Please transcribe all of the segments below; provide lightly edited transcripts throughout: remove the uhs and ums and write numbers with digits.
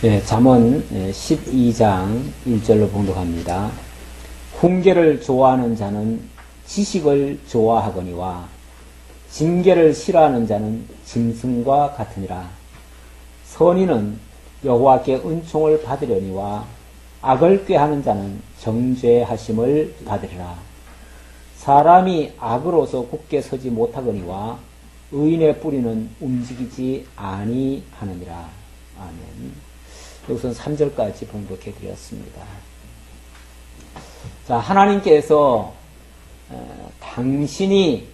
예, 잠언 12장 1절로 봉독합니다. 훈계를 좋아하는 자는 지식을 좋아하거니와 징계를 싫어하는 자는 짐승과 같으니라. 선인은 여호와께 은총을 받으려니와 악을 꾀하는 자는 정죄하심을 받으리라. 사람이 악으로서 굳게 서지 못하거니와 의인의 뿌리는 움직이지 아니하느니라. 아멘. 여기서는 3절까지 봉독해 드렸습니다. 자, 하나님께서 당신이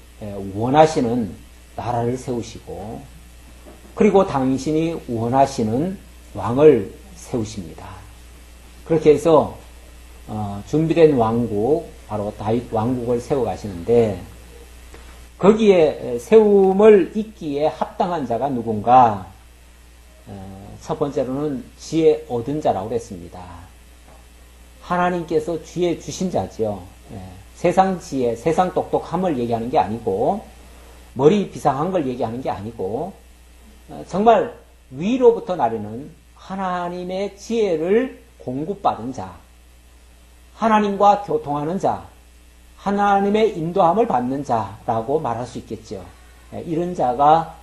원하시는 나라를 세우시고 그리고 당신이 원하시는 왕을 세우십니다. 그렇게 해서 준비된 왕국, 바로 다윗 왕국을 세워가시는데 거기에 세움을 잇기에 합당한 자가 누군가? 첫 번째로는 지혜 얻은 자라고 그랬습니다. 하나님께서 지혜 주신 자죠. 세상 지혜, 세상 똑똑함을 얘기하는 게 아니고 머리 비상한 걸 얘기하는 게 아니고 정말 위로부터 나르는 하나님의 지혜를 공급받은 자, 하나님과 교통하는 자, 하나님의 인도함을 받는 자라고 말할 수 있겠죠. 이런 자가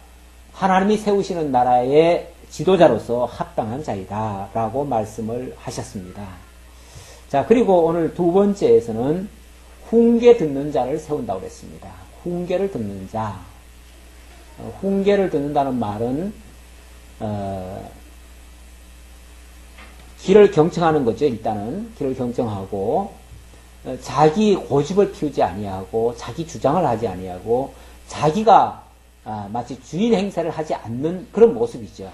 하나님이 세우시는 나라의 지도자로서 합당한 자이다 라고 말씀을 하셨습니다. 자, 그리고 오늘 두 번째에서는 훈계 듣는 자를 세운다고 그랬습니다. 훈계를 듣는 자. 훈계를 듣는다는 말은 길을 경청하는 거죠. 일단은 길을 경청하고 자기 고집을 피우지 아니하고 자기 주장을 하지 아니하고 자기가 마치 주인 행세를 하지 않는 그런 모습이죠.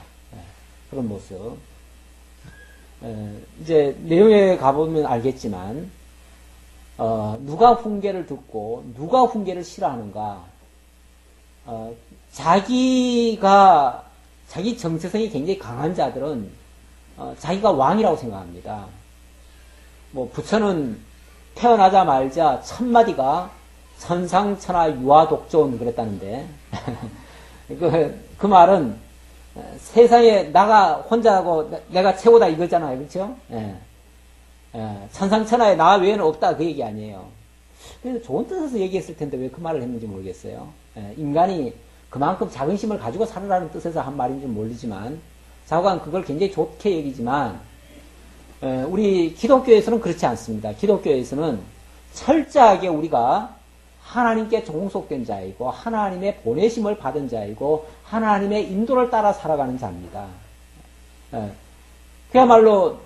그런 모습. 이제 내용에 가보면 알겠지만 누가 훈계를 듣고 누가 훈계를 싫어하는가? 자기 정체성이 굉장히 강한 자들은 자기가 왕이라고 생각합니다. 뭐 부처는 태어나자마자 첫 마디가 천상천하 유아독존 그랬다는데 그 말은 세상에 나가 혼자하고 내가 최고다 이거잖아요. 그렇죠? 천상천하에 나 외에는 없다 그 얘기 아니에요. 그래서 좋은 뜻에서 얘기했을 텐데 왜 그 말을 했는지 모르겠어요. 인간이 그만큼 자긍심을 가지고 살아라는 뜻에서 한 말인지 모르지만 자관 그걸 굉장히 좋게 얘기지만 우리 기독교에서는 그렇지 않습니다. 기독교에서는 철저하게 우리가 하나님께 종속된 자이고 하나님의 보내심을 받은 자이고 하나님의 인도를 따라 살아가는 자입니다. 그야말로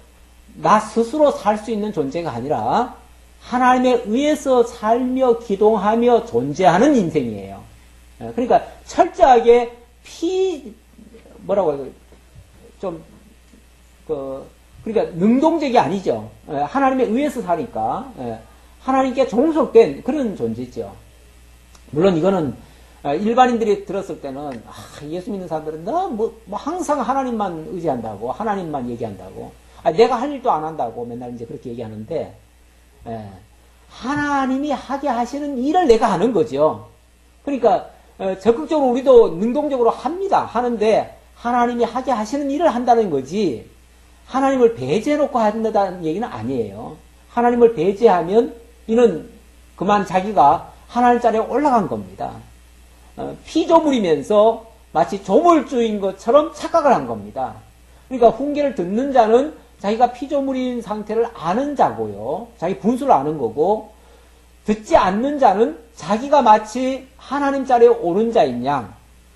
나 스스로 살 수 있는 존재가 아니라 하나님에 의해서 살며 기동하며 존재하는 인생이에요. 그러니까 철저하게 그러니까 능동적이 아니죠. 하나님에 의해서 사니까 하나님께 종속된 그런 존재죠. 물론 이거는 일반인들이 들었을 때는 예수 믿는 사람들은 뭐 항상 하나님만 의지한다고 하나님만 얘기한다고 내가 할 일도 안 한다고 맨날 이제 그렇게 얘기하는데 하나님이 하게 하시는 일을 내가 하는 거죠. 그러니까 적극적으로 우리도 능동적으로 합니다. 하는데 하나님이 하게 하시는 일을 한다는 거지 하나님을 배제해놓고 한다는 얘기는 아니에요. 하나님을 배제하면 이는 그만 자기가 하나님 자리에 올라간 겁니다. 피조물이면서 마치 조물주인 것처럼 착각을 한 겁니다. 그러니까 훈계를 듣는 자는 자기가 피조물인 상태를 아는 자고요. 자기 분수를 아는 거고 듣지 않는 자는 자기가 마치 하나님 자리에 오른 자인 양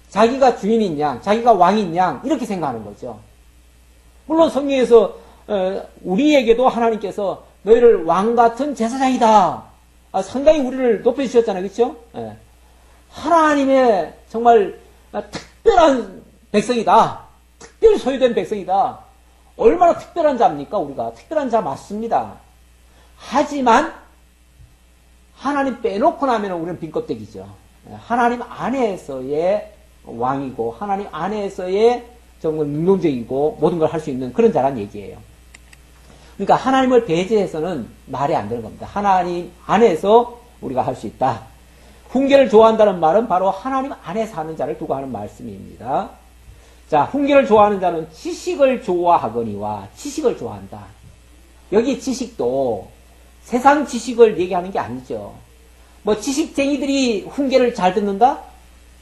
자기가 주인인 양 자기가 왕인 양 이렇게 생각하는 거죠. 물론 성경에서 우리에게도 하나님께서 너희를 왕같은 제사장이다. 상당히 우리를 높여주셨잖아요. 그렇죠? 하나님의 정말 특별한 백성이다. 특별히 소유된 백성이다. 얼마나 특별한 자입니까? 우리가 특별한 자 맞습니다. 하지만 하나님 빼놓고 나면 우리는 빈껍데기죠. 하나님 안에서의 왕이고 하나님 안에서의 정말 능동적이고 모든 걸 할 수 있는 그런 자란 얘기예요. 그러니까 하나님을 배제해서는 말이 안 되는 겁니다. 하나님 안에서 우리가 할 수 있다. 훈계를 좋아한다는 말은 바로 하나님 안에 사는 자를 두고 하는 말씀입니다. 자, 훈계를 좋아하는 자는 지식을 좋아하거니와 지식을 좋아한다. 여기 지식도 세상 지식을 얘기하는 게 아니죠. 뭐 지식쟁이들이 훈계를 잘 듣는다?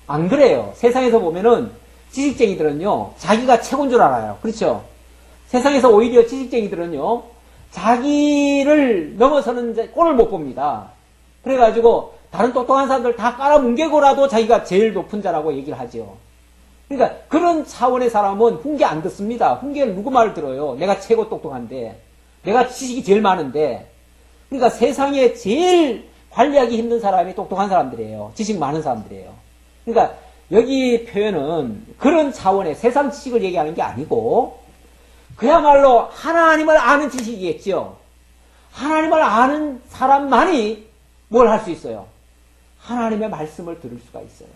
안 그래요. 세상에서 보면은 지식쟁이들은요, 자기가 최고인 줄 알아요. 그렇죠? 세상에서 오히려 지식쟁이들은요, 자기를 넘어서는 꼴을 못 봅니다. 그래가지고 다른 똑똑한 사람들 다 깔아뭉개고라도 자기가 제일 높은 자라고 얘기를 하죠. 그러니까 그런 차원의 사람은 훈계 안 듣습니다. 훈계를 누구 말을 들어요? 내가 최고 똑똑한데, 내가 지식이 제일 많은데. 그러니까 세상에 제일 관리하기 힘든 사람이 똑똑한 사람들이에요. 지식 많은 사람들이에요. 그러니까 여기 표현은 그런 차원의 세상 지식을 얘기하는 게 아니고 그야말로 하나님을 아는 지식이겠죠. 하나님을 아는 사람만이 뭘 할 수 있어요? 하나님의 말씀을 들을 수가 있어요.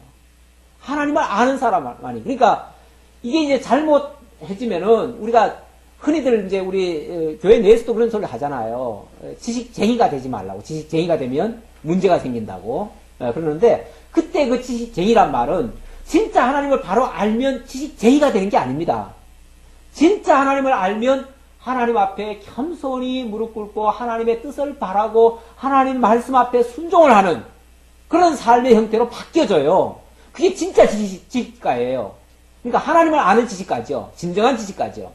하나님을 아는 사람만이. 그러니까 이게 이제 잘못해지면은 우리가 흔히들 이제 우리 교회 내에서도 그런 소리를 하잖아요. 지식쟁이가 되지 말라고. 지식쟁이가 되면 문제가 생긴다고. 그러는데 그때 그 지식쟁이란 말은 진짜 하나님을 바로 알면 지식쟁이가 되는 게 아닙니다. 진짜 하나님을 알면 하나님 앞에 겸손히 무릎 꿇고 하나님의 뜻을 바라고 하나님 말씀 앞에 순종을 하는 그런 삶의 형태로 바뀌어져요. 그게 진짜 지식가예요. 그러니까 하나님을 아는 지식가죠. 진정한 지식가죠.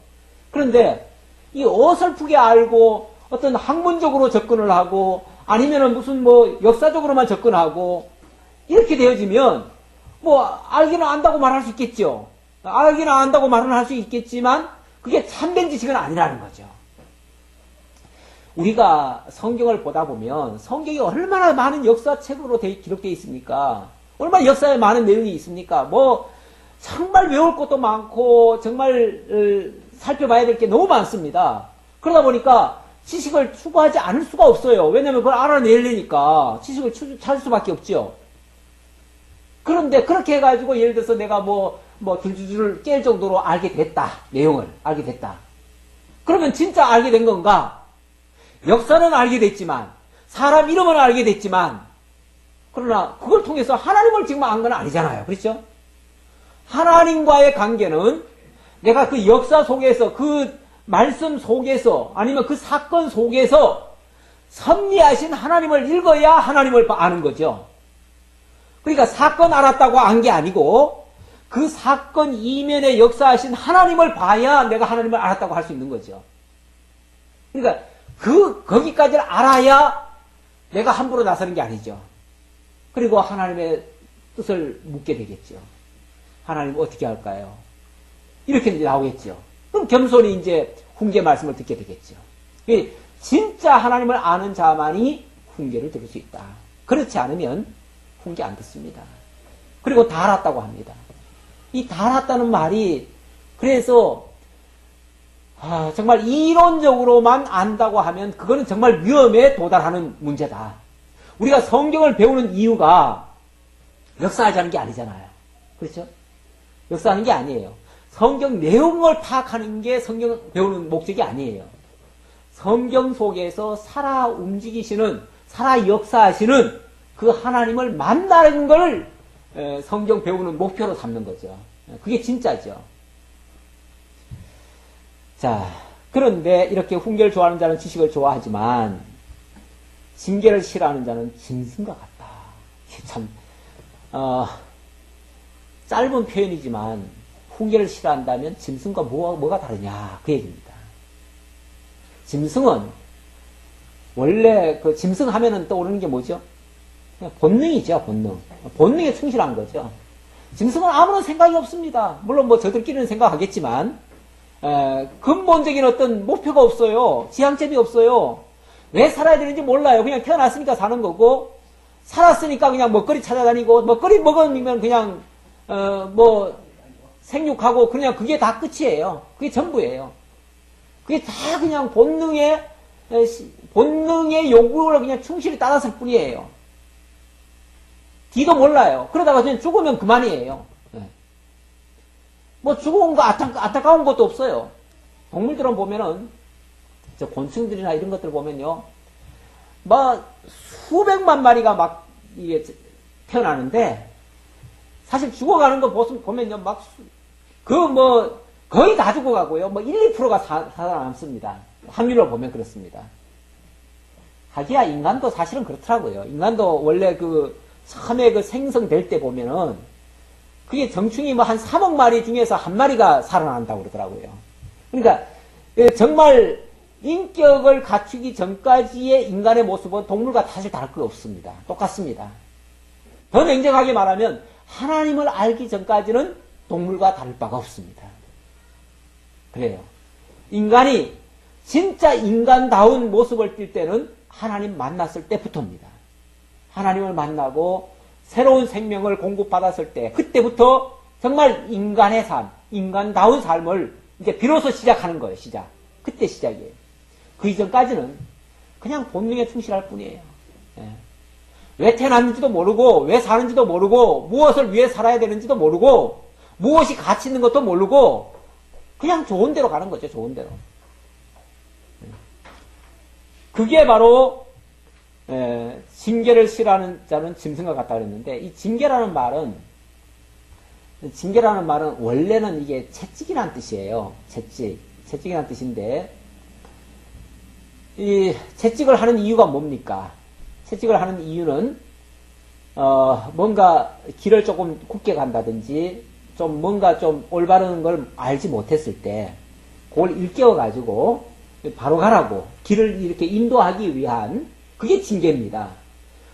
그런데 이 어설프게 알고 어떤 학문적으로 접근을 하고 아니면은 무슨 뭐 역사적으로만 접근하고 이렇게 되어지면 뭐 알기는 안다고 말할 수 있겠죠. 알기는 안다고 말은 할 수 있겠지만 그게 참된 지식은 아니라는 거죠. 우리가 성경을 보다 보면 성경이 얼마나 많은 역사책으로 기록되어 있습니까? 얼마나 역사에 많은 내용이 있습니까? 뭐 정말 외울 것도 많고 정말 살펴봐야 될 게 너무 많습니다. 그러다 보니까 지식을 추구하지 않을 수가 없어요. 왜냐하면 그걸 알아내려니까 지식을 찾을 수밖에 없죠. 그런데 그렇게 해가지고 예를 들어서 내가 뭐 줄줄줄 깰 정도로 알게 됐다. 내용을 알게 됐다. 그러면 진짜 알게 된 건가? 역사는 알게 됐지만 사람 이름은 알게 됐지만 그러나 그걸 통해서 하나님을 지금 안 건 아니잖아요. 그렇죠? 하나님과의 관계는 내가 그 역사 속에서 그 말씀 속에서 아니면 그 사건 속에서 섭리하신 하나님을 읽어야 하나님을 아는 거죠. 그러니까 사건 알았다고 안 게 아니고 그 사건 이면에 역사하신 하나님을 봐야 내가 하나님을 알았다고 할 수 있는 거죠. 그러니까 거기까지를 알아야 내가 함부로 나서는 게 아니죠. 그리고 하나님의 뜻을 묻게 되겠죠. 하나님 어떻게 할까요? 이렇게 이제 나오겠죠. 그럼 겸손히 이제 훈계 말씀을 듣게 되겠죠. 진짜 하나님을 아는 자만이 훈계를 들을 수 있다. 그렇지 않으면 훈계 안 듣습니다. 그리고 다 알았다고 합니다. 이 다 알았다는 말이 그래서 정말 이론적으로만 안다고 하면 그거는 정말 위험에 도달하는 문제다. 우리가 성경을 배우는 이유가 역사하자는 게 아니잖아요. 그렇죠? 역사하는 게 아니에요. 성경 내용을 파악하는 게 성경 배우는 목적이 아니에요. 성경 속에서 살아 움직이시는, 살아 역사하시는 그 하나님을 만나는 걸 성경 배우는 목표로 삼는 거죠. 그게 진짜죠. 자, 그런데 이렇게 훈계를 좋아하는 자는 지식을 좋아하지만 징계를 싫어하는 자는 짐승과 같다. 참 짧은 표현이지만 훈계를 싫어한다면 짐승과 뭐가 다르냐 그 얘기입니다. 짐승은 원래 그 짐승 하면은 떠오르는 게 뭐죠? 그냥 본능이죠. 본능에 충실한 거죠. 짐승은 아무런 생각이 없습니다. 물론 뭐 저들끼리는 생각하겠지만 근본적인 어떤 목표가 없어요. 지향점이 없어요. 왜 살아야 되는지 몰라요. 그냥 태어났으니까 사는 거고 살았으니까 그냥 먹거리 찾아다니고 먹거리 먹으면 그냥 생육하고 그냥 그게 다 끝이에요. 그게 전부예요. 그게 다 그냥 본능의 요구를 그냥 충실히 따랐을 뿐이에요. 뒤도 몰라요. 그러다가 그냥 죽으면 그만이에요. 뭐 죽어온 거 안타까운 것도 없어요. 동물들은 보면은 저 곤충들이나 이런 것들 보면요, 막 수백만 마리가 막 이게 태어나는데 사실 죽어가는 거 보면요 막 거의 다 죽어가고요. 1, 2%가 살아남습니다. 확률로 보면 그렇습니다. 하기야 인간도 사실은 그렇더라고요. 인간도 원래 처음에 생성될 때 보면은 그게 정충이 한 3억 마리 중에서 한 마리가 살아난다고 그러더라고요. 그러니까 정말 인격을 갖추기 전까지의 인간의 모습은 동물과 사실 다를 거 없습니다. 똑같습니다. 더 냉정하게 말하면 하나님을 알기 전까지는 동물과 다를 바가 없습니다. 그래요. 인간이 진짜 인간다운 모습을 띌 때는 하나님 만났을 때부터입니다. 하나님을 만나고 새로운 생명을 공급받았을 때, 그때부터 정말 인간의 삶, 인간다운 삶을 이제 비로소 시작하는 거예요, 시작. 그때 시작이에요. 그 이전까지는 그냥 본능에 충실할 뿐이에요. 예. 왜 태어났는지도 모르고, 왜 사는지도 모르고, 무엇을 위해 살아야 되는지도 모르고, 무엇이 가치 있는 것도 모르고, 그냥 좋은 대로 가는 거죠, 좋은 대로. 그게 바로 징계를 싫어하는 자는 짐승과 같다 그랬는데, 이 징계라는 말은 원래는 이게 채찍이라는 뜻이에요. 채찍이라는 뜻인데, 이 채찍을 하는 이유가 뭡니까? 채찍을 하는 이유는 뭔가 길을 조금 굽게 간다든지 좀 뭔가 좀 올바른 걸 알지 못했을 때 그걸 일깨워 가지고 바로 가라고 길을 이렇게 인도하기 위한 그게 징계입니다.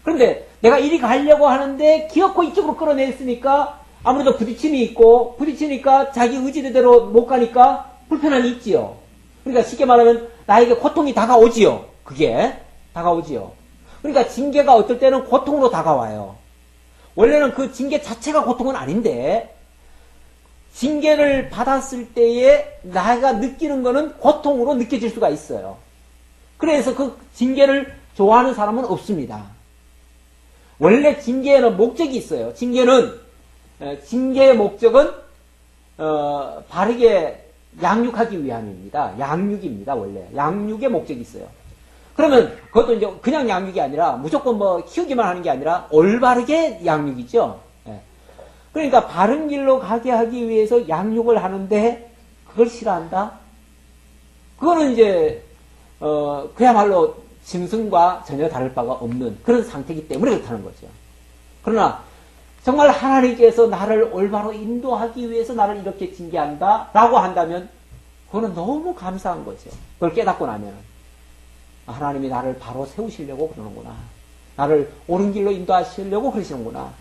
그런데 내가 이리 가려고 하는데 기어코 이쪽으로 끌어냈으니까 아무래도 부딪힘이 있고, 부딪히니까 자기 의지대로 못 가니까 불편함이 있지요. 그러니까 쉽게 말하면 나에게 고통이 다가오지요. 그게 다가오지요. 그러니까 징계가 어떨 때는 고통으로 다가와요. 원래는 그 징계 자체가 고통은 아닌데 징계를 받았을 때에 내가 느끼는 거는 고통으로 느껴질 수가 있어요. 그래서 그 징계를 좋아하는 사람은 없습니다. 원래 징계에는 목적이 있어요. 징계의 목적은 바르게 양육하기 위함입니다. 양육입니다. 원래 양육의 목적이 있어요. 그러면 그것도 이제 그냥 양육이 아니라 무조건 키우기만 하는 게 아니라 올바르게 양육이죠. 그러니까 바른 길로 가게 하기 위해서 양육을 하는데 그걸 싫어한다? 그거는 이제 그야말로 짐승과 전혀 다를 바가 없는 그런 상태이기 때문에 그렇다는 거죠. 그러나 정말 하나님께서 나를 올바로 인도하기 위해서 나를 이렇게 징계한다 라고 한다면 그거는 너무 감사한 거죠. 그걸 깨닫고 나면 하나님이 나를 바로 세우시려고 그러는구나. 나를 옳은 길로 인도하시려고 그러시는구나.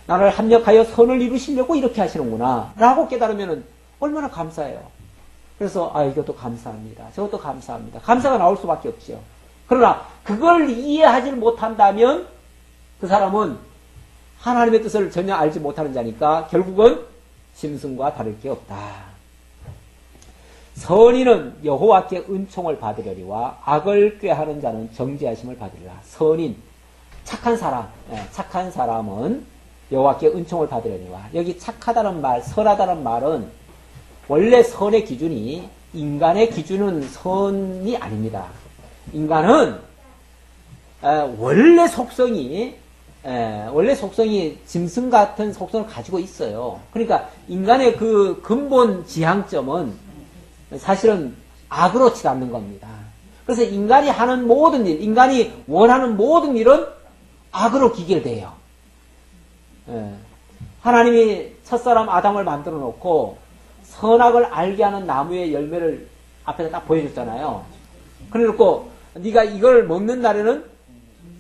나를 합력하여 선을 이루시려고 이렇게 하시는구나 라고 깨달으면 얼마나 감사해요. 그래서 이것도 감사합니다. 저것도 감사합니다. 감사가 나올 수밖에 없죠. 그러나 그걸 이해하지 못한다면 그 사람은 하나님의 뜻을 전혀 알지 못하는 자니까 결국은 짐승과 다를 게 없다. 선인은 여호와께 은총을 받으려니와 악을 꾀하는 자는 정죄하심을 받으리라. 선인, 착한 사람은 여호와께 은총을 받으려니와. 여기 착하다는 말, 선하다는 말은 원래 선의 기준이 인간의 기준은 선이 아닙니다. 인간은 원래 속성이 짐승 같은 속성을 가지고 있어요. 그러니까 인간의 그 근본 지향점은 사실은 악으로 치닫는 겁니다. 그래서 인간이 하는 모든 일, 인간이 원하는 모든 일은 악으로 기결돼요. 하나님이 첫사람 아담을 만들어 놓고 선악을 알게 하는 나무의 열매를 앞에서 딱 보여줬잖아요. 그래 놓고 네가 이걸 먹는 날에는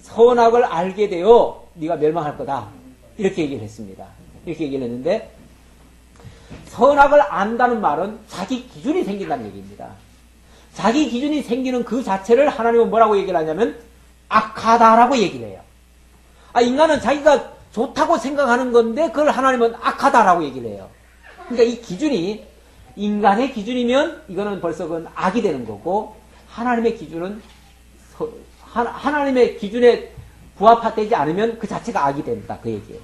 선악을 알게 되어 네가 멸망할 거다. 이렇게 얘기를 했습니다. 이렇게 얘기를 했는데 선악을 안다는 말은 자기 기준이 생긴다는 얘기입니다. 자기 기준이 생기는 그 자체를 하나님은 뭐라고 얘기를 하냐면 악하다라고 얘기를 해요. 인간은 자기가 좋다고 생각하는 건데 그걸 하나님은 악하다라고 얘기를 해요. 그러니까 이 기준이 인간의 기준이면 이거는 벌써 그건 악이 되는 거고 하나님의 기준은 하나님의 기준에 부합되지 않으면 그 자체가 악이 된다. 그 얘기예요.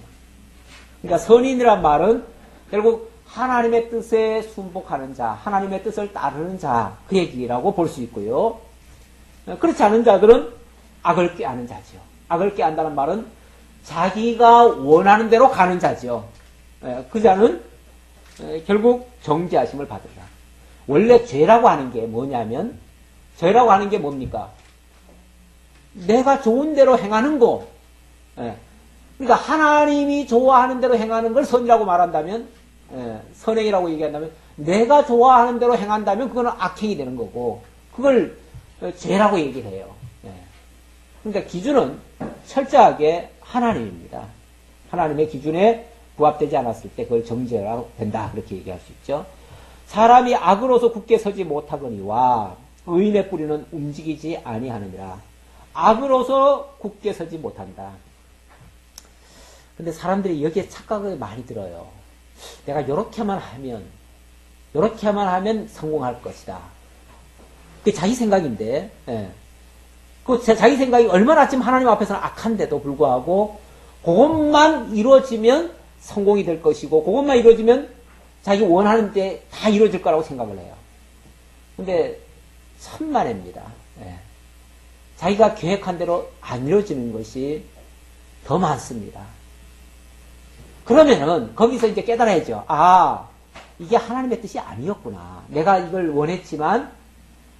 그러니까 선인이란 말은 결국 하나님의 뜻에 순복하는 자, 하나님의 뜻을 따르는 자, 그 얘기라고 볼 수 있고요. 그렇지 않은 자들은 악을 꾀하는 자죠. 악을 꾀한다는 말은 자기가 원하는 대로 가는 자죠. 그 자는 결국 정죄하심을 받으리라. 원래 죄라고 하는 게 뭐냐면, 죄라고 하는 게 뭡니까? 내가 좋은 대로 행하는 거. 그러니까 하나님이 좋아하는 대로 행하는 걸 선이라고 말한다면, 선행이라고 얘기한다면, 내가 좋아하는 대로 행한다면 그거는 악행이 되는 거고, 그걸 죄라고 얘기를 해요. 그러니까 기준은 철저하게 하나님입니다. 하나님의 기준에 부합되지 않았을 때 그걸 정죄라고 된다. 그렇게 얘기할 수 있죠. 사람이 악으로서 굳게 서지 못하거니와 의인의 뿌리는 움직이지 아니하느니라. 악으로서 굳게 서지 못한다. 근데 사람들이 여기에 착각을 많이 들어요. 내가 이렇게만 하면 성공할 것이다. 그게 자기 생각인데, 그 자기 생각이 얼마나 지금 하나님 앞에서는 악한데도 불구하고 그것만 이루어지면 성공이 될 것이고 그것만 이루어지면 자기 원하는 데 다 이루어질 거라고 생각을 해요. 근데 천만입니다. 자기가 계획한 대로 안 이루어지는 것이 더 많습니다. 그러면은 거기서 이제 깨달아야죠. 아, 이게 하나님의 뜻이 아니었구나. 내가 이걸 원했지만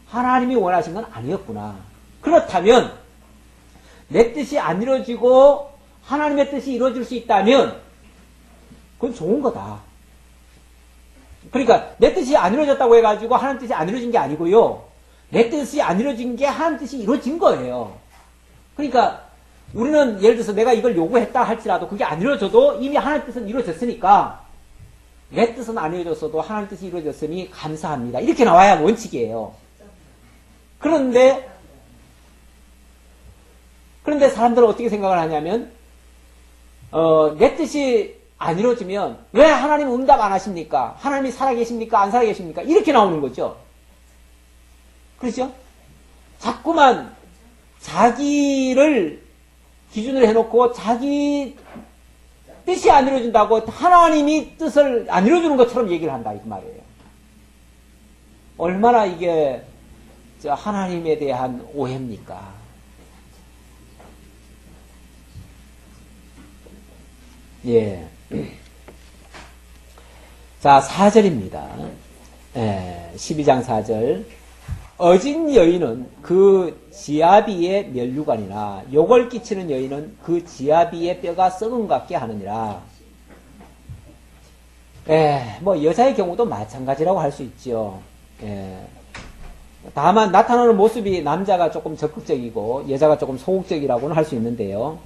하나님이 원하신 건 아니었구나. 그렇다면 내 뜻이 안 이루어지고 하나님의 뜻이 이루어질 수 있다면 그건 좋은 거다. 그러니까 내 뜻이 안 이루어졌다고 해가지고 하나님 뜻이 안 이루어진 게 아니고요. 내 뜻이 안 이루어진 게 하나님 뜻이 이루어진 거예요. 그러니까 우리는 예를 들어서 내가 이걸 요구했다 할지라도 그게 안 이루어져도 이미 하나님 뜻은 이루어졌으니까 내 뜻은 안 이루어졌어도 하나님 뜻이 이루어졌으니 감사합니다. 이렇게 나와야 원칙이에요. 그런데 사람들은 어떻게 생각을 하냐면 내 뜻이 안 이루어지면 왜 하나님 응답 안 하십니까? 하나님이 살아계십니까? 안 살아계십니까? 이렇게 나오는 거죠. 그렇죠? 자꾸만 자기를 기준을 해놓고 자기 뜻이 안 이루어진다고 하나님이 뜻을 안 이루어주는 것처럼 얘기를 한다 이 말이에요. 얼마나 이게 하나님에 대한 오해입니까? 예. 자, 4절입니다. 12장 4절. 어진 여인은 그 지아비의 면류관이나 욕을 끼치는 여인은 그 지아비의 뼈가 썩은 것 같게 하느니라. 뭐 여자의 경우도 마찬가지라고 할 수 있죠. 다만 나타나는 모습이 남자가 조금 적극적이고 여자가 조금 소극적이라고는 할 수 있는데요.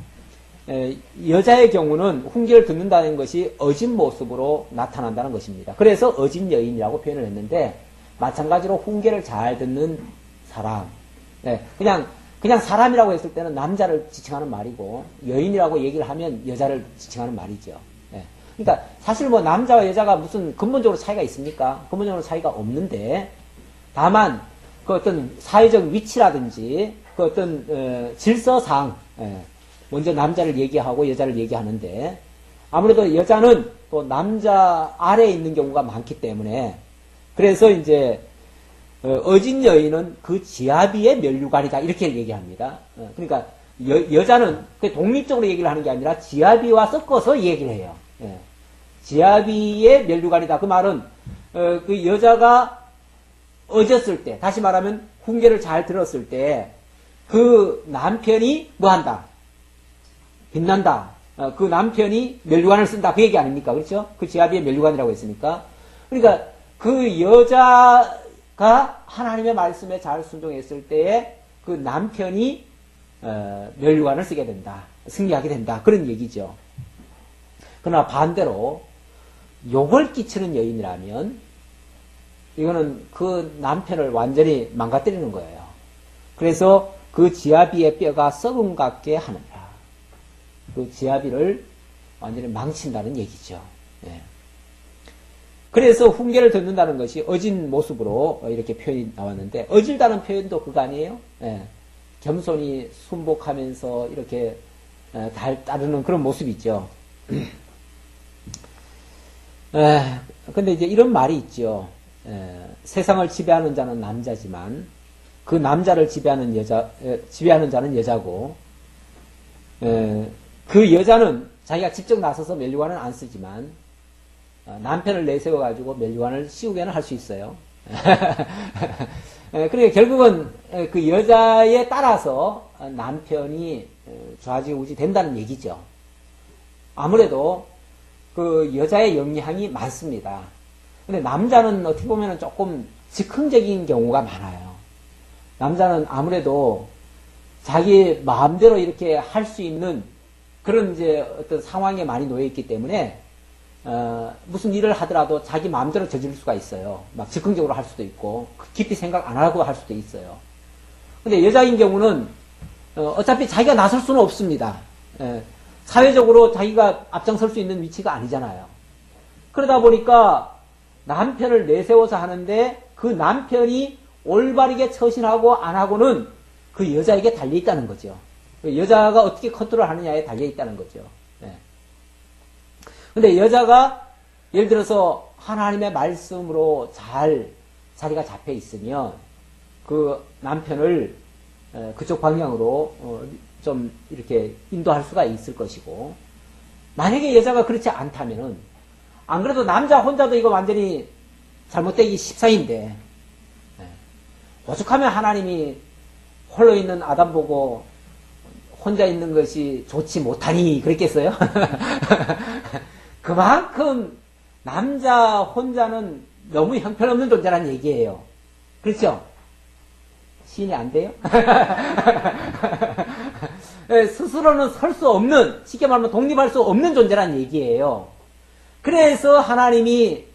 여자의 경우는 훈계를 듣는다는 것이 어진 모습으로 나타난다는 것입니다. 그래서 어진 여인이라고 표현을 했는데 마찬가지로 훈계를 잘 듣는 사람. 그냥 사람이라고 했을 때는 남자를 지칭하는 말이고 여인이라고 얘기를 하면 여자를 지칭하는 말이죠. 그러니까 사실 뭐 남자와 여자가 무슨 근본적으로 차이가 있습니까? 근본적으로 차이가 없는데 다만 그 어떤 사회적 위치라든지 그 어떤 질서상 먼저 남자를 얘기하고 여자를 얘기하는데 아무래도 여자는 또 남자 아래에 있는 경우가 많기 때문에 그래서 이제 어진 여인은 그 지아비의 면류관이다 이렇게 얘기합니다. 그러니까 여자는 독립적으로 얘기를 하는 게 아니라 지아비와 섞어서 얘기를 해요. 지아비의 면류관이다. 그 말은 그 여자가 어졌을 때 다시 말하면 훈계를 잘 들었을 때 그 남편이 뭐한다? 빛난다. 그 남편이 면류관을 쓴다. 그 얘기 아닙니까? 그렇죠? 그 지아비의 면류관이라고 했으니까. 그러니까 그 여자가 하나님의 말씀에 잘 순종했을 때에 그 남편이 면류관을 쓰게 된다. 승리하게 된다. 그런 얘기죠. 그러나 반대로 욕을 끼치는 여인이라면 이거는 그 남편을 완전히 망가뜨리는 거예요. 그래서 그 지아비의 뼈가 썩은 것 같게 하느니라. 그 지아비를 완전히 망친다는 얘기죠. 그래서 훈계를 듣는다는 것이 어진 모습으로 이렇게 표현이 나왔는데 어질다는 표현도 그거 아니에요? 겸손히 순복하면서 이렇게 따르는 그런 모습이죠. 근데 이제 이런 말이 있죠. 세상을 지배하는 자는 남자지만 그 남자를 지배하는 자는 여자고 그 여자는 자기가 직접 나서서 면류관은 안 쓰지만 남편을 내세워가지고 멸류관을 씌우게는 할 수 있어요. 그러니까 결국은 그 여자에 따라서 남편이 좌지우지 된다는 얘기죠. 아무래도 그 여자의 영향이 많습니다. 근데 남자는 어떻게 보면 조금 즉흥적인 경우가 많아요. 남자는 아무래도 자기 마음대로 이렇게 할 수 있는 그런 이제 어떤 상황에 많이 놓여 있기 때문에 무슨 일을 하더라도 자기 마음대로 저지를 수가 있어요. 막 즉흥적으로 할 수도 있고 깊이 생각 안 하고 할 수도 있어요. 근데 여자인 경우는 어차피 자기가 나설 수는 없습니다. 사회적으로 자기가 앞장설 수 있는 위치가 아니잖아요. 그러다 보니까 남편을 내세워서 하는데 그 남편이 올바르게 처신하고 안 하고는 그 여자에게 달려있다는 거죠. 여자가 어떻게 컨트롤하느냐에 달려있다는 거죠. 근데 여자가 예를 들어서 하나님의 말씀으로 잘 자리가 잡혀 있으면 그 남편을 그쪽 방향으로 좀 이렇게 인도할 수가 있을 것이고, 만약에 여자가 그렇지 않다면은 안 그래도 남자 혼자도 이거 완전히 잘못되기 십상인데, 오죽하면 하나님이 홀로 있는 아담 보고 혼자 있는 것이 좋지 못하니 그랬겠어요? 그만큼 남자 혼자는 너무 형편없는 존재라는 얘기예요. 그렇죠? 시인이 안 돼요? 스스로는 설 수 없는, 쉽게 말하면 독립할 수 없는 존재라는 얘기예요. 그래서 하나님이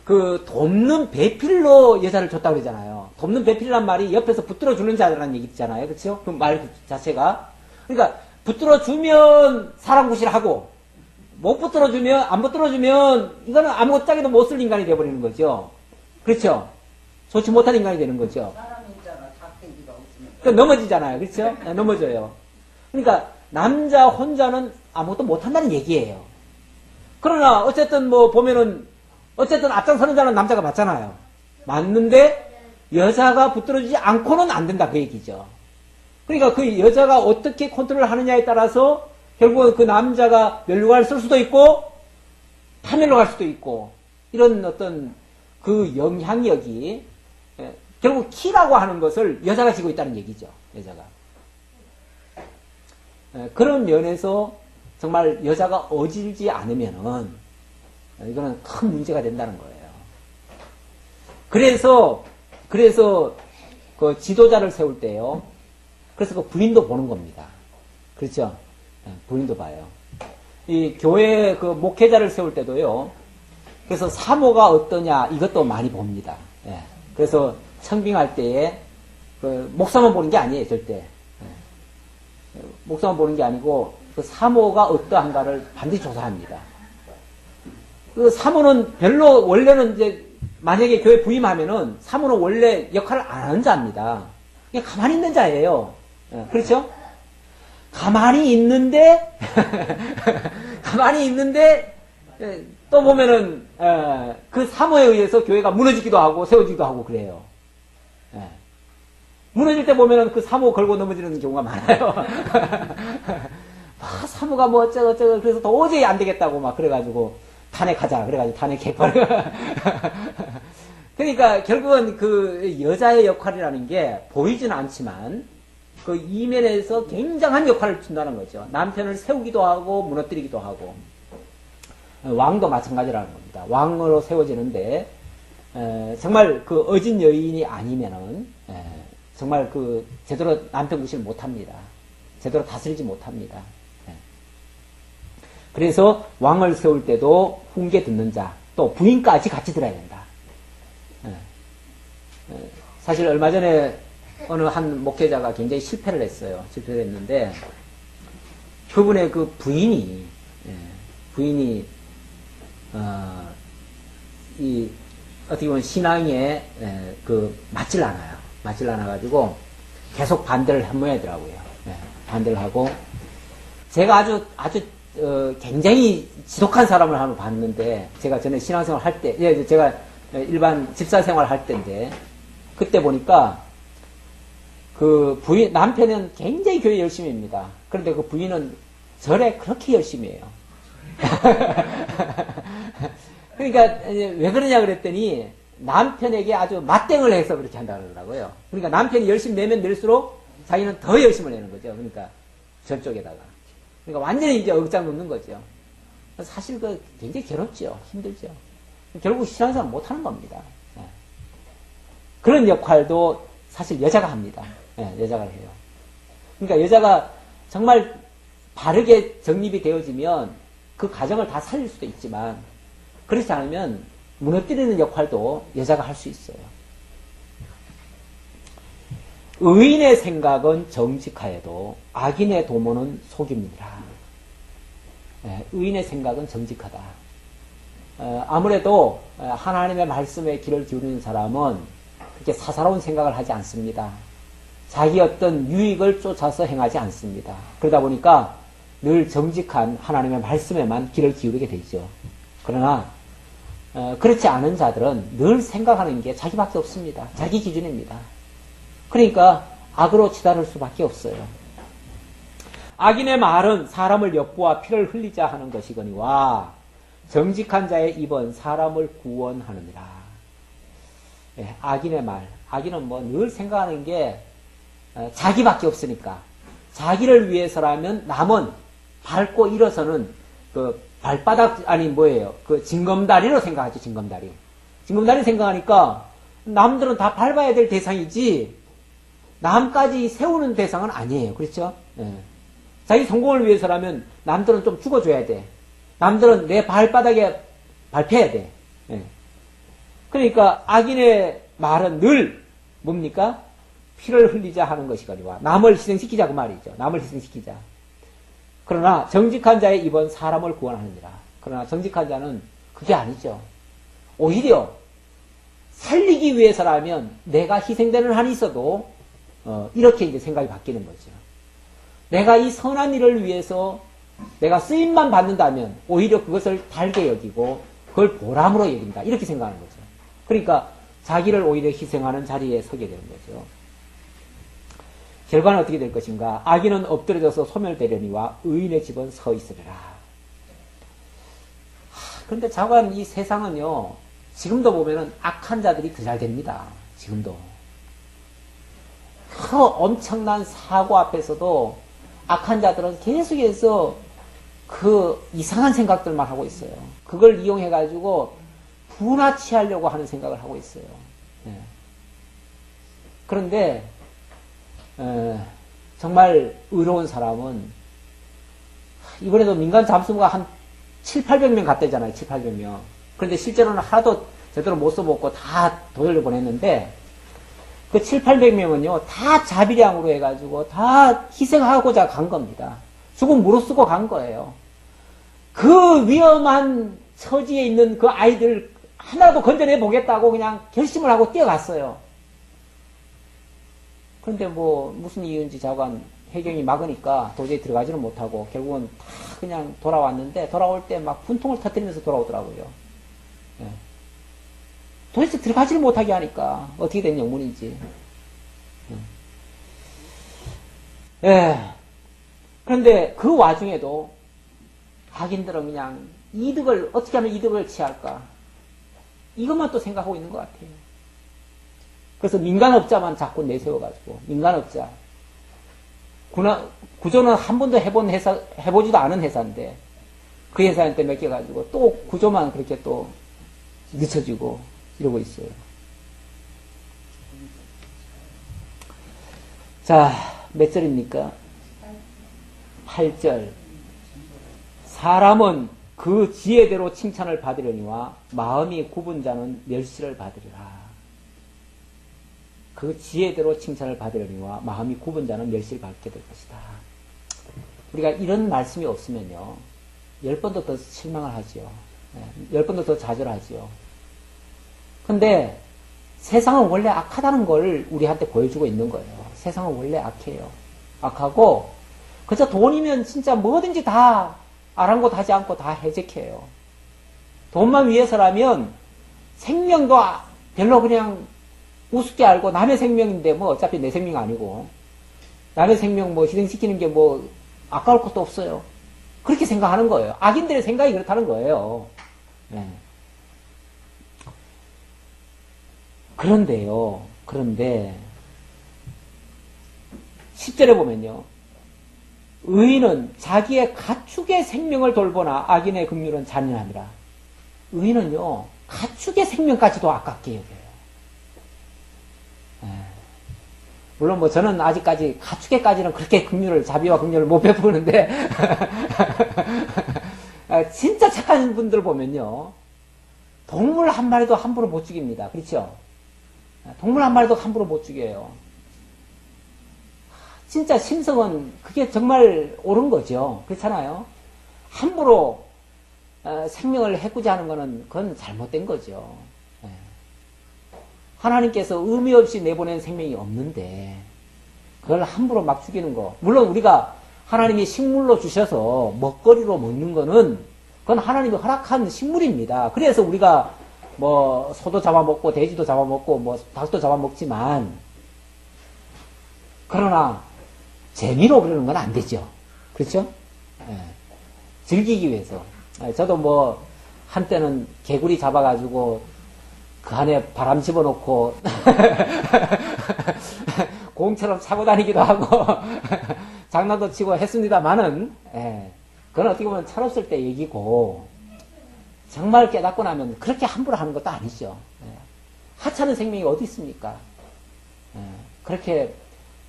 그 돕는 배필로 여자를 줬다고 그러잖아요. 돕는 배필이란 말이 옆에서 붙들어주는 자라는 얘기 있잖아요. 그렇죠? 그 말 자체가. 그러니까 붙들어주면 사랑구실하고 못 붙들어주면, 안 붙들어주면 이거는 아무것도 짝에도 못 쓸 인간이 되어버리는 거죠. 그렇죠? 좋지 못한 인간이 되는 거죠. 그러니까 넘어지잖아요. 그렇죠? 넘어져요. 그러니까 남자 혼자는 아무것도 못한다는 얘기예요. 그러나 어쨌든 뭐 보면은 어쨌든 앞장서는 자는 남자가 맞잖아요. 맞는데 여자가 붙들어주지 않고는 안 된다 그 얘기죠. 그러니까 그 여자가 어떻게 컨트롤 하느냐에 따라서 결국은 그 남자가 멸류관을 쓸 수도 있고 파멸로 갈 수도 있고, 이런 어떤 그 영향력이 결국 키라고 하는 것을 여자가 지고 있다는 얘기죠. 여자가. 그런 면에서 정말 여자가 어질지 않으면은 이거는 큰 문제가 된다는 거예요. 그래서 그 지도자를 세울 때요. 그래서 그 부인도 보는 겁니다. 그렇죠? 부인도 봐요. 이 교회 그 목회자를 세울 때도요. 그래서 사모가 어떠냐 이것도 많이 봅니다. 예. 그래서 청빙할 때에 그 목사만 보는 게 아니에요, 절대. 예. 목사만 보는 게 아니고 그 사모가 어떠한가를 반드시 조사합니다. 그 사모는 별로 원래는 이제 만약에 교회 부임하면은 사모는 원래 역할을 안 하는 자입니다. 그냥 가만히 있는 자예요. 예. 그렇죠? 가만히 있는데 또 보면은 그 사모에 의해서 교회가 무너지기도 하고 세워지기도 하고 그래요. 무너질 때 보면은 그 사모 걸고 넘어지는 경우가 많아요. 사모가 뭐 어쩌고 그래서 도저히 안 되겠다고 막 그래가지고 탄핵하자 그래가지고 탄핵해버려. 그러니까 결국은 그 여자의 역할이라는 게 보이지는 않지만 그 이면에서 굉장한 역할을 준다는 거죠. 남편을 세우기도 하고 무너뜨리기도 하고. 왕도 마찬가지라는 겁니다. 왕으로 세워지는데 정말 그 어진 여인이 아니면은 정말 그 제대로 남편 구실을 못합니다. 제대로 다스리지 못합니다. 그래서 왕을 세울 때도 훈계 듣는 자, 또 부인까지 같이 들어야 된다. 사실 얼마 전에 어느 한 목회자가 굉장히 실패를 했어요. 실패를 했는데 그분의 그 부인이 어떻게 보면 신앙에 맞질 않아요. 맞질 않아가지고 계속 반대를 한 모양이더라고요. 반대를 하고 제가 아주 굉장히 지독한 사람을 한번 봤는데, 제가 전에 신앙생활 할 때, 제가 일반 집사생활 할 때인데 그때 보니까 그 부인, 남편은 굉장히 교회 열심히 합니다. 그런데 그 부인은 절에 그렇게 열심히 해요. 그러니까 왜 그러냐 그랬더니 남편에게 아주 맞대응을 해서 그렇게 한다 그러더라고요. 그러니까 남편이 열심히 내면 낼수록 자기는 더 열심히 내는 거죠. 그러니까 저쪽에다가. 그러니까 완전히 이제 억장 놓는 거죠. 사실 그 굉장히 괴롭죠. 힘들죠. 결국 싫어하는 사람 못 하는 겁니다. 예. 그런 역할도 사실 여자가 합니다. 예, 여자가 해요. 그러니까 여자가 정말 바르게 정립이 되어지면 그 가정을 다 살릴 수도 있지만 그렇지 않으면 무너뜨리는 역할도 여자가 할 수 있어요. 의인의 생각은 정직하여도 악인의 도모는 속임이라. 예, 의인의 생각은 정직하다. 아무래도 하나님의 말씀에 귀를 기울이는 사람은 그렇게 사사로운 생각을 하지 않습니다. 자기 어떤 유익을 쫓아서 행하지 않습니다. 그러다 보니까 늘 정직한 하나님의 말씀에만 귀를 기울이게 되죠. 그러나 그렇지 않은 자들은 늘 생각하는 게 자기밖에 없습니다. 자기 기준입니다. 그러니까 악으로 치달을 수밖에 없어요. 악인의 말은 사람을 엿보아 피를 흘리자 하는 것이거니와 정직한 자의 입은 사람을 구원하느니라. 예, 악인의 말. 악인은 뭐 늘 생각하는 게 자기밖에 없으니까. 자기를 위해서라면 남은 밟고 일어서는 그 발바닥, 아니 뭐예요. 그 징검다리로 생각하죠. 징검다리. 징검다리 생각하니까 남들은 다 밟아야 될 대상이지 남까지 세우는 대상은 아니에요. 그렇죠? 예. 자기 성공을 위해서라면 남들은 좀 죽어줘야 돼. 남들은 내 발바닥에 밟혀야 돼. 예. 그러니까 악인의 말은 늘 뭡니까? 피를 흘리자 하는 것이거니와 남을 희생시키자 그 말이죠. 남을 희생시키자. 그러나 정직한 자의 입은 사람을 구원하느니라. 그러나 정직한 자는 그게 아니죠. 오히려 살리기 위해서라면 내가 희생되는 한이 있어도 이렇게 이제 생각이 바뀌는 거죠. 내가 이 선한 일을 위해서 내가 쓰임만 받는다면 오히려 그것을 달게 여기고 그걸 보람으로 여긴다. 이렇게 생각하는 거죠. 그러니까 자기를 오히려 희생하는 자리에 서게 되는 거죠. 결과는 어떻게 될 것인가? 악인은 엎드려져서 소멸되려니와 의인의 집은 서 있으리라. 그런데 자관 이 세상은요, 지금도 보면은 악한 자들이 더 잘 됩니다. 지금도. 그 엄청난 사고 앞에서도 악한 자들은 계속해서 그 이상한 생각들만 하고 있어요. 그걸 이용해가지고 분화치하려고 하는 생각을 하고 있어요. 네. 그런데 정말 의로운 사람은 이번에도 민간 잠수부가 한 700~800명 갔다잖아요. 700~800명. 그런데 실제로는 하나도 제대로 못 써먹고 다 돌려보냈는데 그 700~800명은요 다 자비량으로 해가지고 다 희생하고자 간 겁니다. 죽은 무릅쓰고 간 거예요. 그 위험한 처지에 있는 그 아이들 하나도 건져내 보겠다고 그냥 결심을 하고 뛰어갔어요. 그런데 뭐 무슨 이유인지 자관 해경이 막으니까 도저히 들어가지는 못하고 결국은 다 그냥 돌아왔는데 돌아올 때 막 분통을 터뜨리면서 돌아오더라고요. 예. 도대체 들어가지를 못하게 하니까 어떻게 된 영문인지. 예. 그런데 그 와중에도 악인들은 그냥 이득을 어떻게 하면 이득을 취할까 이것만 또 생각하고 있는 것 같아요. 그래서 민간업자만 자꾸 내세워가지고 민간업자 구조는 한 번도 해본 회사 해보지도 않은 회사인데 그 회사한테 맡겨가지고 또 구조만 그렇게 또 늦춰지고 이러고 있어요. 자, 몇 절입니까? 8절. 사람은 그 지혜대로 칭찬을 받으려니와 마음이 굽은 자는 멸시를 받으리라. 그 지혜대로 칭찬을 받으려니와 마음이 굽은 자는 멸시를 받게 될 것이다. 우리가 이런 말씀이 없으면요 10번도 더 실망을 하지요. 10번도 더 좌절하지요. 근데 세상은 원래 악하다는 걸 우리한테 보여주고 있는 거예요. 세상은 원래 악해요. 악하고 그저 돈이면 진짜 뭐든지 다 아랑곳하지 않고 다 해적해요. 돈만 위해서라면 생명도 별로 그냥 우습게 알고 남의 생명인데 뭐 어차피 내 생명 아니고 남의 생명 뭐 희생시키는 게 뭐 아까울 것도 없어요. 그렇게 생각하는 거예요. 악인들의 생각이 그렇다는 거예요. 네. 그런데요. 그런데 10절에 보면요. 의인은 자기의 가축의 생명을 돌보나 악인의 긍휼은 잔인함이라. 의인은요. 가축의 생명까지도 아깝게 여겨요. 물론 뭐 저는 아직까지 가축에까지는 그렇게 자비와 긍휼을 못 베푸는데 진짜 착한 분들 보면요. 동물 한 마리도 함부로 못 죽입니다. 그렇죠? 동물 한 마리도 함부로 못 죽여요. 진짜 심성은 그게 정말 옳은 거죠. 그렇잖아요? 함부로 생명을 해코지 하는 거는 그건 잘못된 거죠. 하나님께서 의미 없이 내보낸 생명이 없는데 그걸 함부로 막 죽이는 거. 물론 우리가 하나님이 식물로 주셔서 먹거리로 먹는 거는 그건 하나님이 허락한 식물입니다. 그래서 우리가 뭐 소도 잡아먹고 돼지도 잡아먹고 뭐 닭도 잡아먹지만 그러나 재미로 그러는 건 안 되죠. 그렇죠? 즐기기 위해서. 저도 뭐 한때는 개구리 잡아가지고 그 안에 바람 집어넣고 공처럼 차고 다니기도 하고 장난도 치고 했습니다만은 그건 어떻게 보면 철없을 때 얘기고 정말 깨닫고 나면 그렇게 함부로 하는 것도 아니죠. 하찮은 생명이 어디 있습니까? 그렇게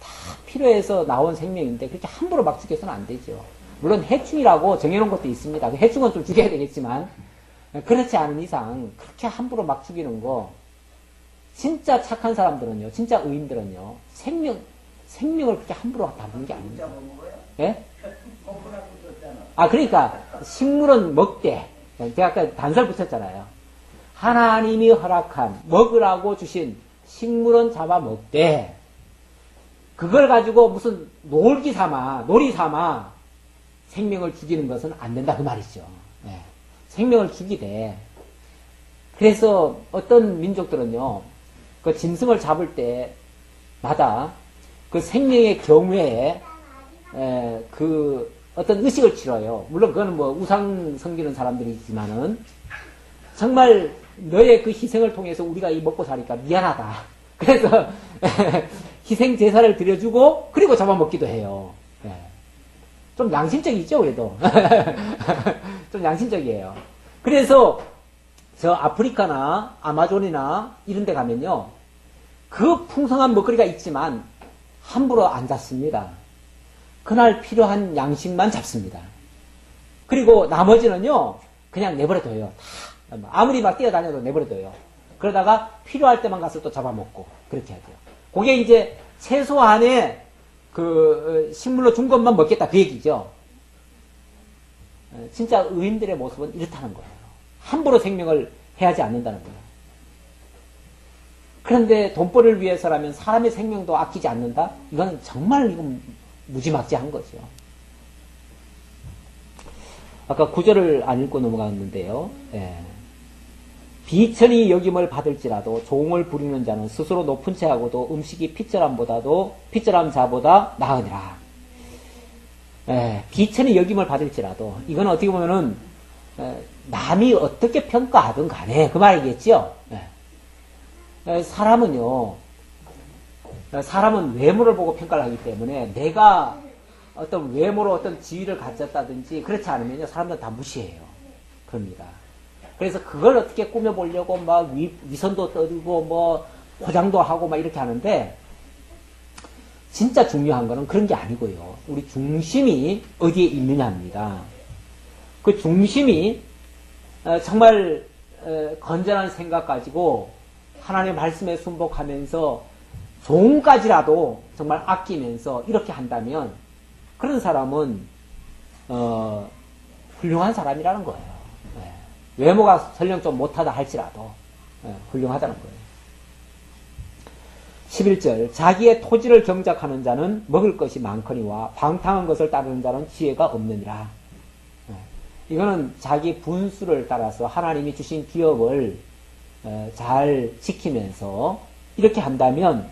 다 필요해서 나온 생명인데 그렇게 함부로 막 죽여서는 안 되죠. 물론 해충이라고 정해놓은 것도 있습니다. 해충은 좀 죽여야 되겠지만 그렇지 않은 이상 그렇게 함부로 막 죽이는 거 진짜 착한 사람들은요. 진짜 의인들은요. 생명을 그렇게 함부로 다루는 게 아닙니다. 예? 그러니까 식물은 먹되 제가 아까 단설 붙였잖아요. 하나님이 허락한 먹으라고 주신 식물은 잡아 먹되 그걸 가지고 무슨 놀이 삼아 생명을 죽이는 것은 안 된다 그 말이죠. 생명을 죽이되 그래서 어떤 민족들은요 그 짐승을 잡을 때마다 그 생명의 경우에 그 어떤 의식을 치러요. 물론 그거는 뭐 우상 섬기는 사람들이 있지만은 정말 너의 그 희생을 통해서 우리가 이 먹고 사니까 미안하다. 그래서 희생 제사를 드려주고 그리고 잡아먹기도 해요. 좀 양심적이죠, 그래도. 좀 양심적이에요. 그래서 저 아프리카나 아마존이나 이런 데 가면요. 그 풍성한 먹거리가 있지만 함부로 안 잡습니다. 그날 필요한 양식만 잡습니다. 그리고 나머지는요. 그냥 내버려둬요. 다 아무리 막 뛰어다녀도 내버려둬요. 그러다가 필요할 때만 가서 또 잡아먹고 그렇게 하죠. 그게 이제 최소한의 그 식물로 준 것만 먹겠다 그 얘기죠. 진짜 의인들의 모습은 이렇다는 거예요. 함부로 생명을 해하지 않는다는 거예요. 그런데 돈벌이를 위해서라면 사람의 생명도 아끼지 않는다? 이거는 정말 이건 무지막지한 거죠. 아까 구절을 안 읽고 넘어갔는데요. 비천히 여김을 받을지라도 종을 부리는 자는 스스로 높은 채하고도 음식이 핏절함 자보다 나으니라. 비천히 여김을 받을지라도 이건 어떻게 보면은 남이 어떻게 평가하든 간에 그 말이겠죠. 사람은 외모를 보고 평가를 하기 때문에 내가 어떤 외모로 어떤 지위를 가졌다든지 그렇지 않으면요 사람들은 다 무시해요. 그럽니다. 그래서 그걸 어떻게 꾸며보려고 막 위선도 떠들고 뭐 포장도 하고 막 이렇게 하는데 진짜 중요한 거는 그런 게 아니고요. 우리 중심이 어디에 있느냐입니다. 그 중심이 정말 건전한 생각 가지고 하나님의 말씀에 순복하면서 종까지라도 정말 아끼면서 이렇게 한다면 그런 사람은 훌륭한 사람이라는 거예요. 외모가 설령 좀 못하다 할지라도 훌륭하다는 거예요. 11절 자기의 토지를 경작하는 자는 먹을 것이 많거니와 방탕한 것을 따르는 자는 지혜가 없느니라. 이거는 자기 분수를 따라서 하나님이 주신 기업을 잘 지키면서 이렇게 한다면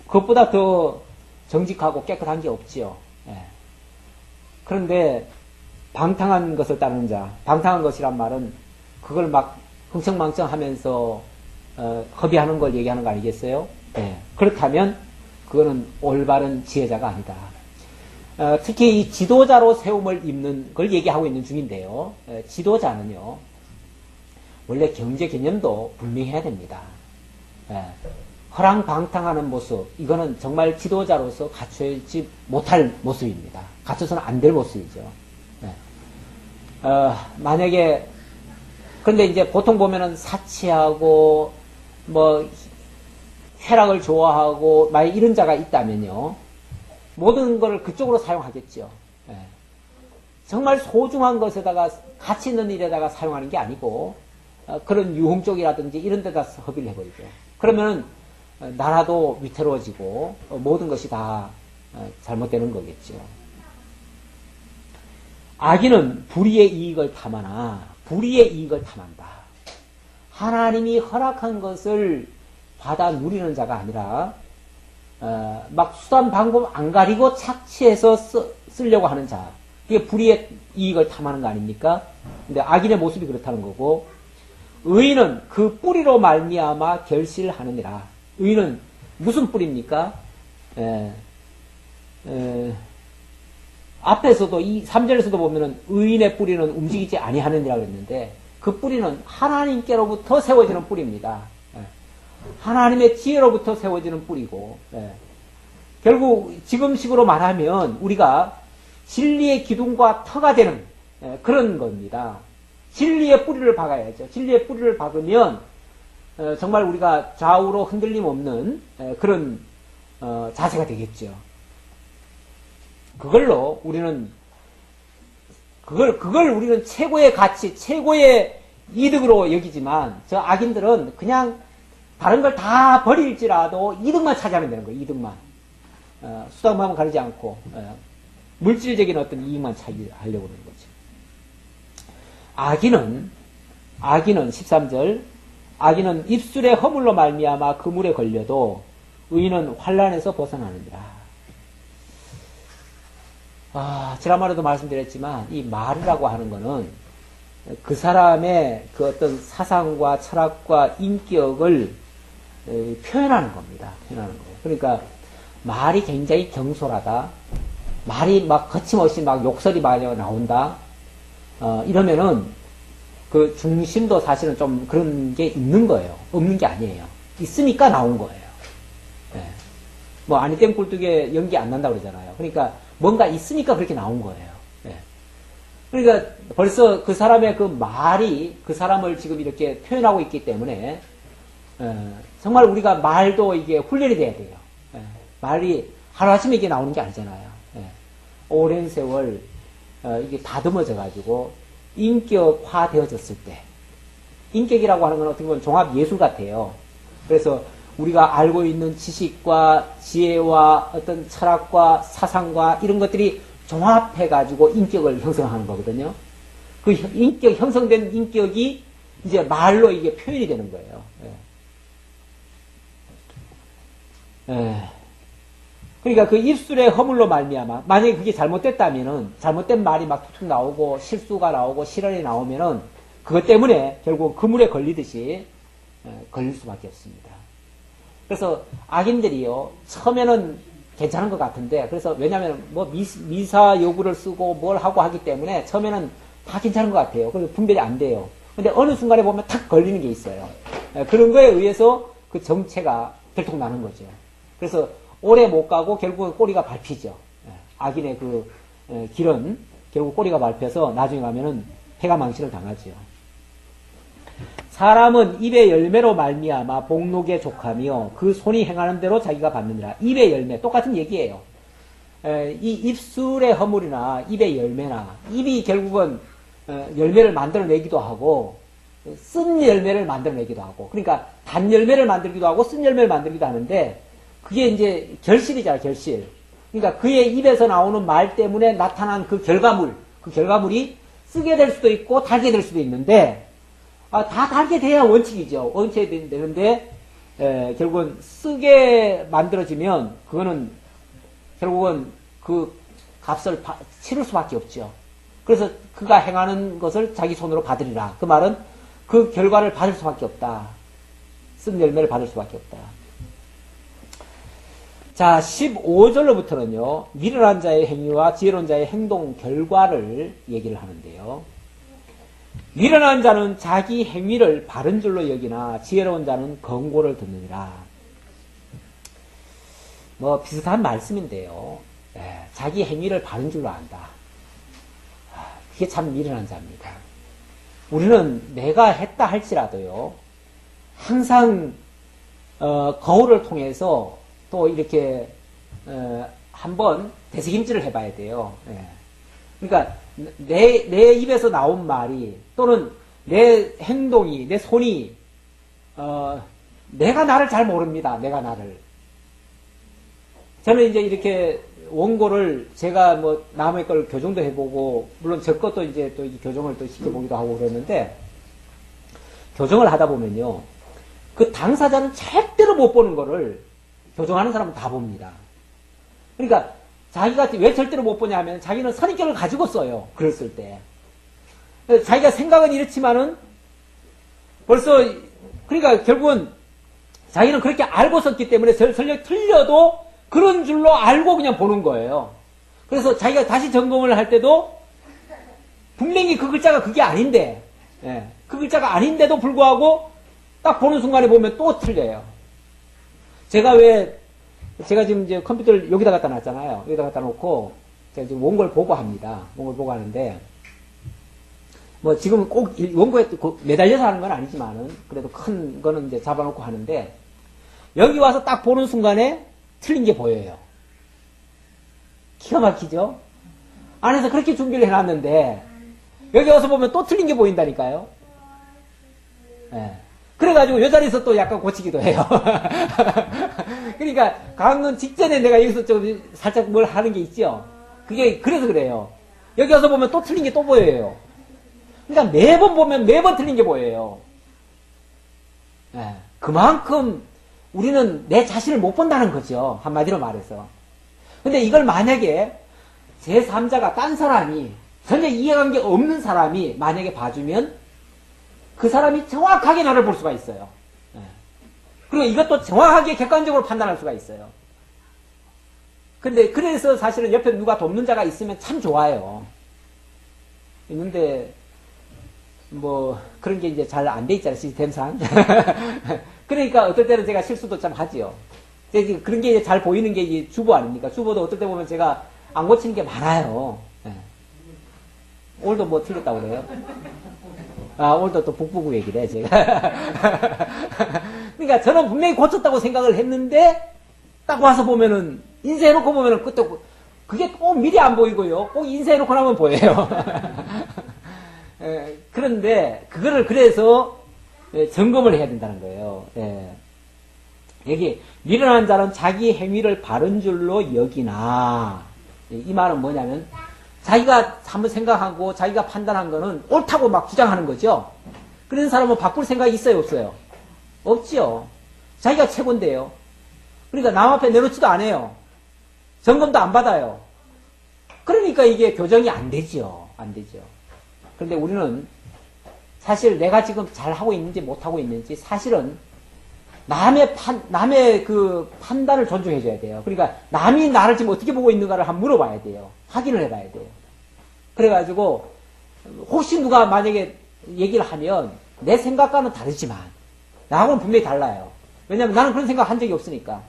그것보다 더 정직하고 깨끗한 게 없지요. 그런데 방탕한 것을 따르는 자, 방탕한 것이란 말은 그걸 막 흥청망청 하면서 허비하는 걸 얘기하는 거 아니겠어요? 예. 그렇다면 그거는 올바른 지혜자가 아니다. 특히 이 지도자로 세움을 입는 걸 얘기하고 있는 중인데요. 지도자는요, 원래 경제 개념도 분명히 해야 됩니다. 허랑방탕하는 모습, 이거는 정말 지도자로서 갖추지 못할 모습입니다. 갖춰서는 안 될 모습이죠. 만약에, 그런데 이제 보통 보면은 사치하고, 뭐, 쾌락을 좋아하고, 만약 이런 자가 있다면요, 모든 걸 그쪽으로 사용하겠죠. 정말 소중한 것에다가, 가치 있는 일에다가 사용하는 게 아니고, 그런 유흥 쪽이라든지 이런 데다 허비를 해버리죠. 그러면은, 나라도 위태로워지고, 모든 것이 다 잘못되는 거겠죠. 악인은 불의의 이익을 탐하나, 불의의 이익을 탐한다. 하나님이 허락한 것을 받아 누리는 자가 아니라, 막 수단 방법 안 가리고 착취해서 쓰려고 하는 자. 그게 불의의 이익을 탐하는 거 아닙니까? 근데 악인의 모습이 그렇다는 거고, 의인은 그 뿌리로 말미암아 결실하느니라. 의인은 무슨 뿌리입니까? 앞에서도 이 3절에서도 보면은 의인의 뿌리는 움직이지 아니하느니라 그랬는데, 그 뿌리는 하나님께로부터 세워지는 뿌리입니다. 하나님의 지혜로부터 세워지는 뿌리고, 결국 지금식으로 말하면 우리가 진리의 기둥과 터가 되는 그런 겁니다. 진리의 뿌리를 박아야죠. 진리의 뿌리를 박으면 정말 우리가 좌우로 흔들림 없는 그런 자세가 되겠죠. 그걸로 우리는 그걸 우리는 최고의 가치, 최고의 이득으로 여기지만, 저 악인들은 그냥 다른 걸 다 버릴지라도 이득만 차지하면 되는 거예요. 이득만. 수단방법 가리지 않고 물질적인 어떤 이익만 차지하려고 하는 거죠. 악인은 13절, 악인은 입술의 허물로 말미암아 그물에 걸려도 의인은 환난에서 벗어나느니라. 지난번에도 말씀드렸지만 이 말이라고 하는 거는 그 사람의 그 어떤 사상과 철학과 인격을 표현하는 겁니다. 표현하는 거예요. 그러니까 말이 굉장히 경솔하다. 말이 막 거침없이 막 욕설이 많이 나온다. 이러면은 그 중심도 사실은 좀 그런 게 있는 거예요. 없는 게 아니에요. 있으니까 나온 거예요. 뭐 아니 땡 굴뚝에 연기 안 난다고 그러잖아요. 그러니까 뭔가 있으니까 그렇게 나온 거예요. 그러니까 벌써 그 사람의 그 말이 그 사람을 지금 이렇게 표현하고 있기 때문에 정말 우리가 말도 이게 훈련이 돼야 돼요. 말이 하루아침에 이게 나오는 게 아니잖아요. 오랜 세월 이게 다듬어져 가지고 인격화 되어졌을 때, 인격이라고 하는 건 어떻게 보면 종합 예술 같아요. 그래서 우리가 알고 있는 지식과 지혜와 어떤 철학과 사상과 이런 것들이 종합해가지고 인격을 형성하는 거거든요. 그 인격, 형성된 인격이 이제 말로 이게 표현이 되는 거예요. 그러니까 그 입술의 허물로 말미암아, 만약에 그게 잘못됐다면은, 잘못된 말이 막 툭툭 나오고, 실수가 나오고, 실언이 나오면은, 그것 때문에 결국 그물에 걸리듯이 걸릴 수밖에 없습니다. 그래서 악인들이요, 처음에는 괜찮은 것 같은데, 그래서 왜냐면 뭐 미사 요구를 쓰고 뭘 하고 하기 때문에 처음에는 다 괜찮은 것 같아요. 그래서 분별이 안 돼요. 근데 어느 순간에 보면 탁 걸리는 게 있어요. 그런 거에 의해서 그 정체가 들통나는 거죠. 그래서 오래 못 가고 결국은 꼬리가 밟히죠. 악인의 그 길은 결국 꼬리가 밟혀서 나중에 가면은 폐가 망신을 당하죠. 사람은 입의 열매로 말미암아 복록에 족하며 그 손이 행하는 대로 자기가 받느니라. 입의 열매, 똑같은 얘기예요. 이 입술의 허물이나 입의 열매나, 입이 결국은 열매를 만들어내기도 하고 쓴 열매를 만들어내기도 하고, 그러니까 단 열매를 만들기도 하고 쓴 열매를 만들기도 하는데, 그게 이제 결실이잖아요. 결실. 그러니까 그의 입에서 나오는 말 때문에 나타난 그 결과물이 쓰게 될 수도 있고 달게 될 수도 있는데, 다 달게 돼야 원칙이죠. 원칙이 되는데, 결국은 쓰게 만들어지면, 그거는, 결국은 그 값을 치를 수밖에 없죠. 그래서 그가 행하는 것을 자기 손으로 받으리라. 그 말은 그 결과를 받을 수밖에 없다. 쓴 열매를 받을 수밖에 없다. 자, 15절로부터는요, 미련한 자의 행위와 지혜로운 자의 행동 결과를 얘기를 하는데요. 미련한 자는 자기 행위를 바른 줄로 여기나 지혜로운 자는 권고를 듣느니라. 뭐 비슷한 말씀인데요. 자기 행위를 바른 줄로 안다. 그게 참 미련한 자입니다. 우리는 내가 했다 할지라도요, 항상 거울을 통해서 또 이렇게 한번 되새김질을 해봐야 돼요. 그러니까 내 입에서 나온 말이 또는 내 행동이, 내 손이 내가 나를 잘 모릅니다. 내가 나를. 저는 이제 이렇게 원고를 제가 뭐 남의 걸 교정도 해보고 물론 저 것도 이제 또 교정을 또 시켜보기도 하고 그러는데, 교정을 하다 보면요, 그 당사자는 절대로 못 보는 거를 교정하는 사람은 다 봅니다. 그러니까 자기가 왜 절대로 못 보냐 하면 자기는 선입견을 가지고 써요. 글을 때. 자기가 생각은 이렇지만은 벌써, 그러니까 결국은 자기는 그렇게 알고 썼기 때문에 설령 틀려도 그런 줄로 알고 그냥 보는 거예요. 그래서 자기가 다시 점검을 할 때도 분명히 그 글자가 그게 아닌데, 그 글자가 아닌데도 불구하고 딱 보는 순간에 보면 또 틀려요. 제가 지금 이제 컴퓨터를 여기다 갖다 놨잖아요. 여기다 갖다 놓고 제가 지금 원고를 보고 합니다. 원고를 보고 하는데, 뭐 지금 꼭 원고에 매달려서 하는 건 아니지만은 그래도 큰 거는 이제 잡아놓고 하는데, 여기 와서 딱 보는 순간에 틀린 게 보여요. 기가 막히죠? 안에서 그렇게 준비를 해놨는데 여기 와서 보면 또 틀린 게 보인다니까요. 그래가지고 이 자리에서 또 약간 고치기도 해요. 그러니까 강론 직전에 내가 여기서 좀 살짝 뭘 하는 게 있죠. 그게 그래서 그래요. 여기 와서 보면 또 틀린 게 또 보여요. 그러니까 매번 보면 매번 틀린 게 보여요. 그만큼 우리는 내 자신을 못 본다는 거죠. 한마디로 말해서. 근데 이걸 만약에 제3자가 딴 사람이, 전혀 이해관계 없는 사람이 만약에 봐주면 그 사람이 정확하게 나를 볼 수가 있어요. 그리고 이것도 정확하게 객관적으로 판단할 수가 있어요. 근데 그래서 사실은 옆에 누가 돕는 자가 있으면 참 좋아요. 있는데 뭐 그런 게 이제 잘 안 돼 있잖아요, 시스템상. 그러니까 어떨 때는 제가 실수도 참 하지요. 그런 게 이제 잘 보이는 게 이제 주보 아닙니까? 주보도 어떨 때 보면 제가 안 고치는 게 많아요. 오늘도 뭐 틀렸다고 그래요? 오늘도 또 북부구 얘기를 해, 제가. 그러니까 저는 분명히 고쳤다고 생각을 했는데, 딱 와서 보면은, 인쇄해놓고 보면은, 그게 꼭 미리 안 보이고요. 꼭 인쇄해놓고 나면 보여요. 그런데, 그거를 그래서, 점검을 해야 된다는 거예요. 여기, 미련한 자는 자기 행위를 바른 줄로 여기나. 이 말은 뭐냐면, 자기가 한번 생각하고 자기가 판단한 거는 옳다고 막 주장하는 거죠. 그런 사람은 바꿀 생각이 있어요, 없어요? 없지요. 자기가 최고인데요. 그러니까 남 앞에 내놓지도 않아요. 점검도 안 받아요. 그러니까 이게 교정이 안 되죠. 안 되죠. 그런데 우리는 사실 내가 지금 잘하고 있는지 못하고 있는지 사실은 남의 그 판단을 존중해줘야 돼요. 그러니까 남이 나를 지금 어떻게 보고 있는가를 한번 물어봐야 돼요. 확인을 해봐야 돼요. 그래가지고 혹시 누가 만약에 얘기를 하면 내 생각과는 다르지만 나하고는 분명히 달라요. 왜냐하면 나는 그런 생각 한 적이 없으니까.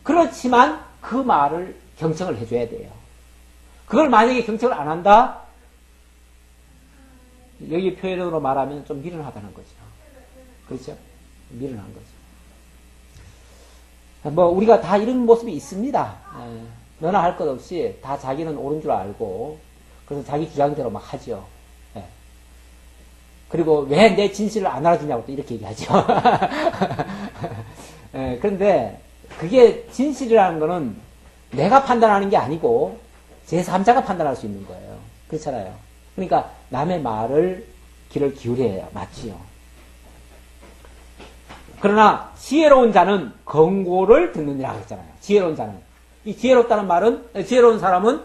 그렇지만 그 말을 경청을 해줘야 돼요. 그걸 만약에 경청을 안 한다? 여기 표현으로 말하면 좀 미련하다는 거죠. 그렇죠? 미련한 거죠. 뭐 우리가 다 이런 모습이 있습니다. 너나 할 것 없이 다 자기는 옳은 줄 알고 그래서 자기 주장대로 막 하죠. 그리고 왜 내 진실을 안 알아주냐고 또 이렇게 얘기하죠. 그런데 그게 진실이라는 거는 내가 판단하는 게 아니고 제3자가 판단할 수 있는 거예요. 그렇잖아요. 그러니까 남의 말을 귀를 기울여야 맞지요. 그러나 지혜로운 자는 권고를 듣느니라 했잖아요. 지혜로운 자는. 이 지혜롭다는 말은, 지혜로운 사람은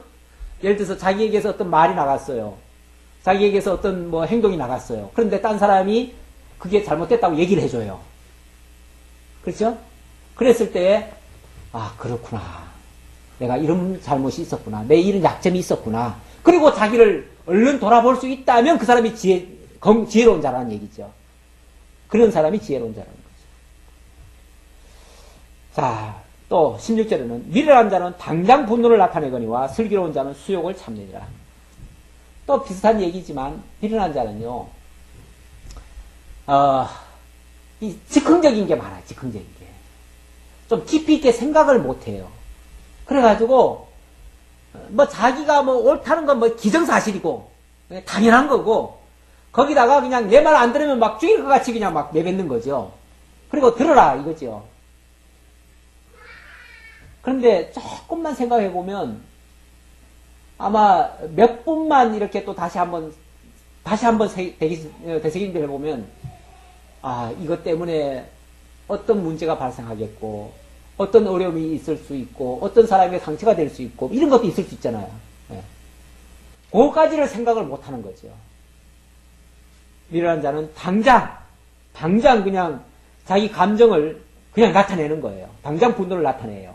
예를 들어서 자기에게서 어떤 말이 나갔어요. 자기에게서 어떤 뭐 행동이 나갔어요. 그런데 딴 사람이 그게 잘못됐다고 얘기를 해줘요. 그렇죠? 그랬을 때, 아, 그렇구나. 내가 이런 잘못이 있었구나. 내 이런 약점이 있었구나. 그리고 자기를 얼른 돌아볼 수 있다면 그 사람이 지혜로운 자라는 얘기죠. 그런 사람이 지혜로운 자라는 거죠. 자, 또 16절에는 미련한 자는 당장 분노를 나타내거니와 슬기로운 자는 수욕을 참느니라. 또 비슷한 얘기지만 미련한 자는요, 이 즉흥적인 게 많아요. 즉흥적인 게. 좀 깊이 있게 생각을 못해요. 그래가지고 뭐 자기가 뭐 옳다는 건 뭐 기정사실이고 당연한 거고 거기다가 그냥 내 말 안 들으면 막 죽일 것 같이 그냥 막 내뱉는 거죠. 그리고 들어라 이거죠. 그런데 조금만 생각해 보면 아마 몇 분만 이렇게 또 다시 한번 되새김질 해보면 아 이것 때문에 어떤 문제가 발생하겠고 어떤 어려움이 있을 수 있고 어떤 사람의 상처가 될 수 있고 이런 것도 있을 수 있잖아요. 예. 그거까지를 생각을 못하는 거죠. 미련한 자는 당장 그냥 자기 감정을 그냥 나타내는 거예요. 당장 분노를 나타내요.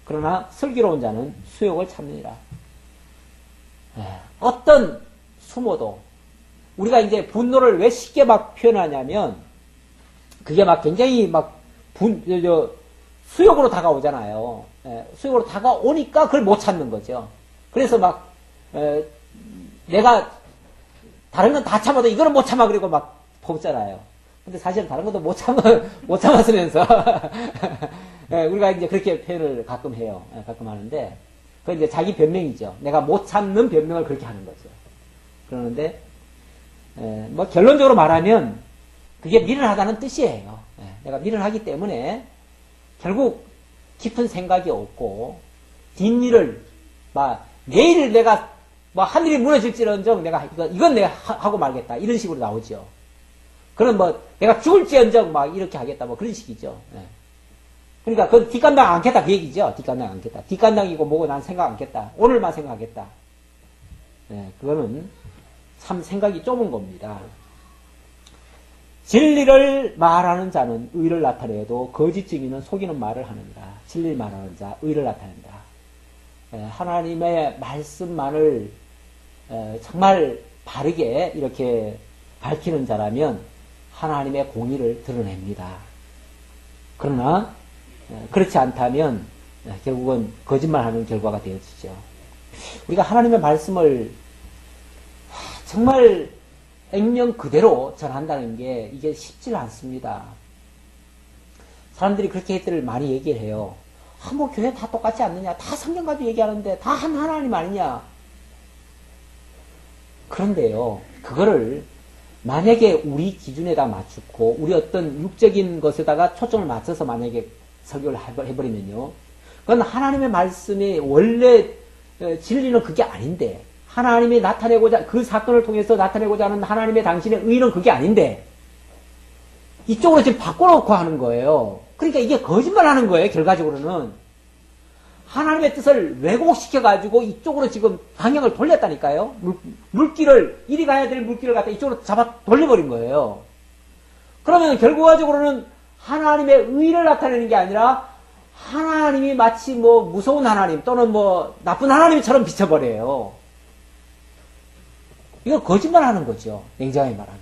그러나 슬기로운 자는 수욕을 참느니라. 예. 어떤 수모도 우리가 이제 분노를 왜 쉽게 막 표현하냐면 그게 막 굉장히 막 수욕으로 다가오잖아요. 예, 수욕으로 다가오니까 그걸 못 참는 거죠. 그래서 막 내가 다른 건 다 참아도 이거는 못 참아 그리고 막 뽑잖아요. 근데 사실은 다른 것도 못 참았으면서 예, 우리가 이제 그렇게 표현을 가끔 해요. 예, 가끔 하는데 그건 이제 자기 변명이죠. 내가 못 참는 변명을 그렇게 하는 거죠. 그러는데 뭐 결론적으로 말하면 그게 미련하다는 뜻이에요. 예, 내가 미련하기 때문에 결국 깊은 생각이 없고 뒷일을 막 내일 내가 뭐 하늘이 무너질지언정 내가 이건 내가 하고 말겠다 이런 식으로 나오죠. 그럼 뭐 내가 죽을지언정 막 이렇게 하겠다 뭐 그런 식이죠. 예. 그러니까 그건 뒷감당 않겠다 그 얘기죠. 뒷감당 않겠다. 뒷감당이고 뭐고 난 생각 않겠다. 오늘만 생각하겠다. 예, 그거는 참 생각이 좁은 겁니다. 진리를 말하는 자는 의를 나타내도 거짓 증인은 속이는 말을 하느니라. 진리를 말하는 자 의를 나타낸다. 하나님의 말씀만을 정말 바르게 이렇게 밝히는 자라면 하나님의 공의를 드러냅니다. 그러나 그렇지 않다면 결국은 거짓말하는 결과가 되어지죠. 우리가 하나님의 말씀을 정말 액면 그대로 전한다는 게 이게 쉽지 않습니다. 사람들이 그렇게 했들을 많이 얘기를 해요. 뭐 교회 다 똑같지 않느냐? 다 성경 가지고 얘기하는데 다 한 하나님 아니냐? 그런데요, 그거를 만약에 우리 기준에다 맞추고 우리 어떤 육적인 것에다가 초점을 맞춰서 만약에 설교를 해버리면요, 그건 하나님의 말씀이 원래 진리는 그게 아닌데 하나님이 나타내고자 그 사건을 통해서 나타내고자 하는 하나님의 당신의 의는 그게 아닌데 이쪽으로 지금 바꿔놓고 하는 거예요. 그러니까 이게 거짓말하는 거예요. 결과적으로는 하나님의 뜻을 왜곡시켜가지고 이쪽으로 지금 방향을 돌렸다니까요. 물길을 이리 가야 될 물길을 갖다 이쪽으로 잡아 돌려버린 거예요. 그러면 결과적으로는 하나님의 의를 나타내는 게 아니라 하나님이 마치 뭐 무서운 하나님 또는 뭐 나쁜 하나님처럼 비춰버려요. 이거 거짓말하는 거죠. 냉정하게 말하면.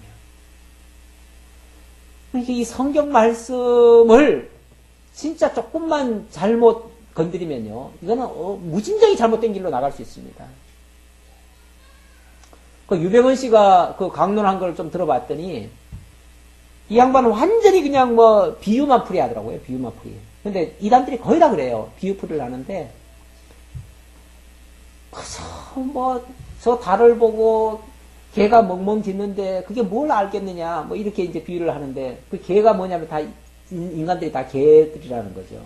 그러니까 이 성경 말씀을 진짜 조금만 잘못 건드리면요, 이거는 무진장이 잘못된 길로 나갈 수 있습니다. 그 유병헌 씨가 그 강론한 걸 좀 들어봤더니 이 양반은 완전히 그냥 뭐 비유만 풀이 하더라고요. 비유만 풀이. 근데 이단들이 거의 다 그래요. 비유풀이를 하는데 그래서 뭐 저 달을 보고 개가 멍멍 짖는데 그게 뭘 알겠느냐 뭐 이렇게 이제 비유를 하는데 그 개가 뭐냐면 다 인간들이 다 개들이라는 거죠.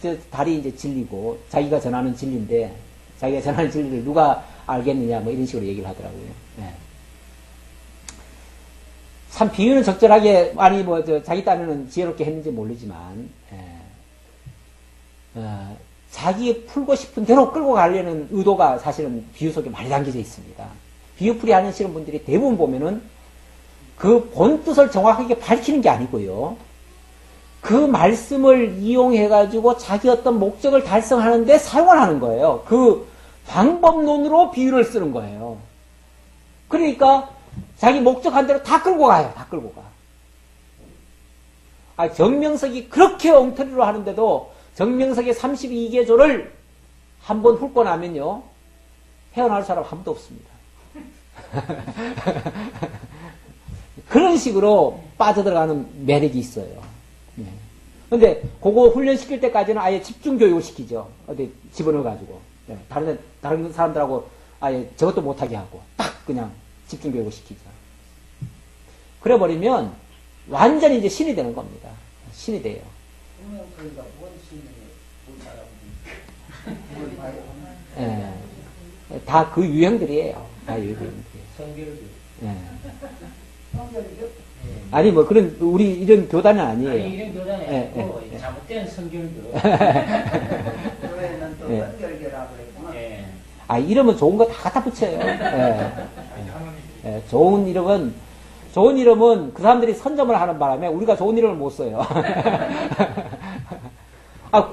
저 달이 이제 진리고 자기가 전하는 진리인데 자기가 전하는 진리를 누가 알겠느냐 뭐 이런 식으로 얘기를 하더라고요. 네. 참 비유는 적절하게 아니 뭐 자기 딴에는 지혜롭게 했는지 모르지만 자기 풀고 싶은 대로 끌고 가려는 의도가 사실은 비유 속에 많이 담겨져 있습니다. 비유풀이 하시는 분들이 대부분 보면은 그 본 뜻을 정확하게 밝히는 게 아니고요. 그 말씀을 이용해가지고 자기 어떤 목적을 달성하는데 사용을 하는 거예요. 그 방법론으로 비유를 쓰는 거예요. 그러니까 자기 목적한 대로 다 끌고 가요. 다 끌고 가. 정명석이 그렇게 엉터리로 하는데도 정명석의 32개조를 한번 훑고 나면요. 헤어나올 사람 아무도 없습니다. 그런 식으로 빠져들어가는 매력이 있어요. 근데 그거 훈련시킬 때까지는 아예 집중교육을 시키죠. 어디 집어넣어가지고. 다른 사람들하고 아예 저것도 못하게 하고 딱 그냥 집중교육을 시키죠. 그래버리면 완전히 이제 신이 되는 겁니다. 신이 돼요. 다 그 유형들이에요. 다 유형들이에요. 성결교. 아니 뭐 그런 우리 이런 교단은 아니에요. 아니 이런 교단이 아니고 잘못된 성결교. 교회는 또 성결교라고 그랬구나. 이름은 좋은 거 다 갖다 붙여요. 좋은 이름은 그 사람들이 선점을 하는 바람에 우리가 좋은 이름을 못 써요.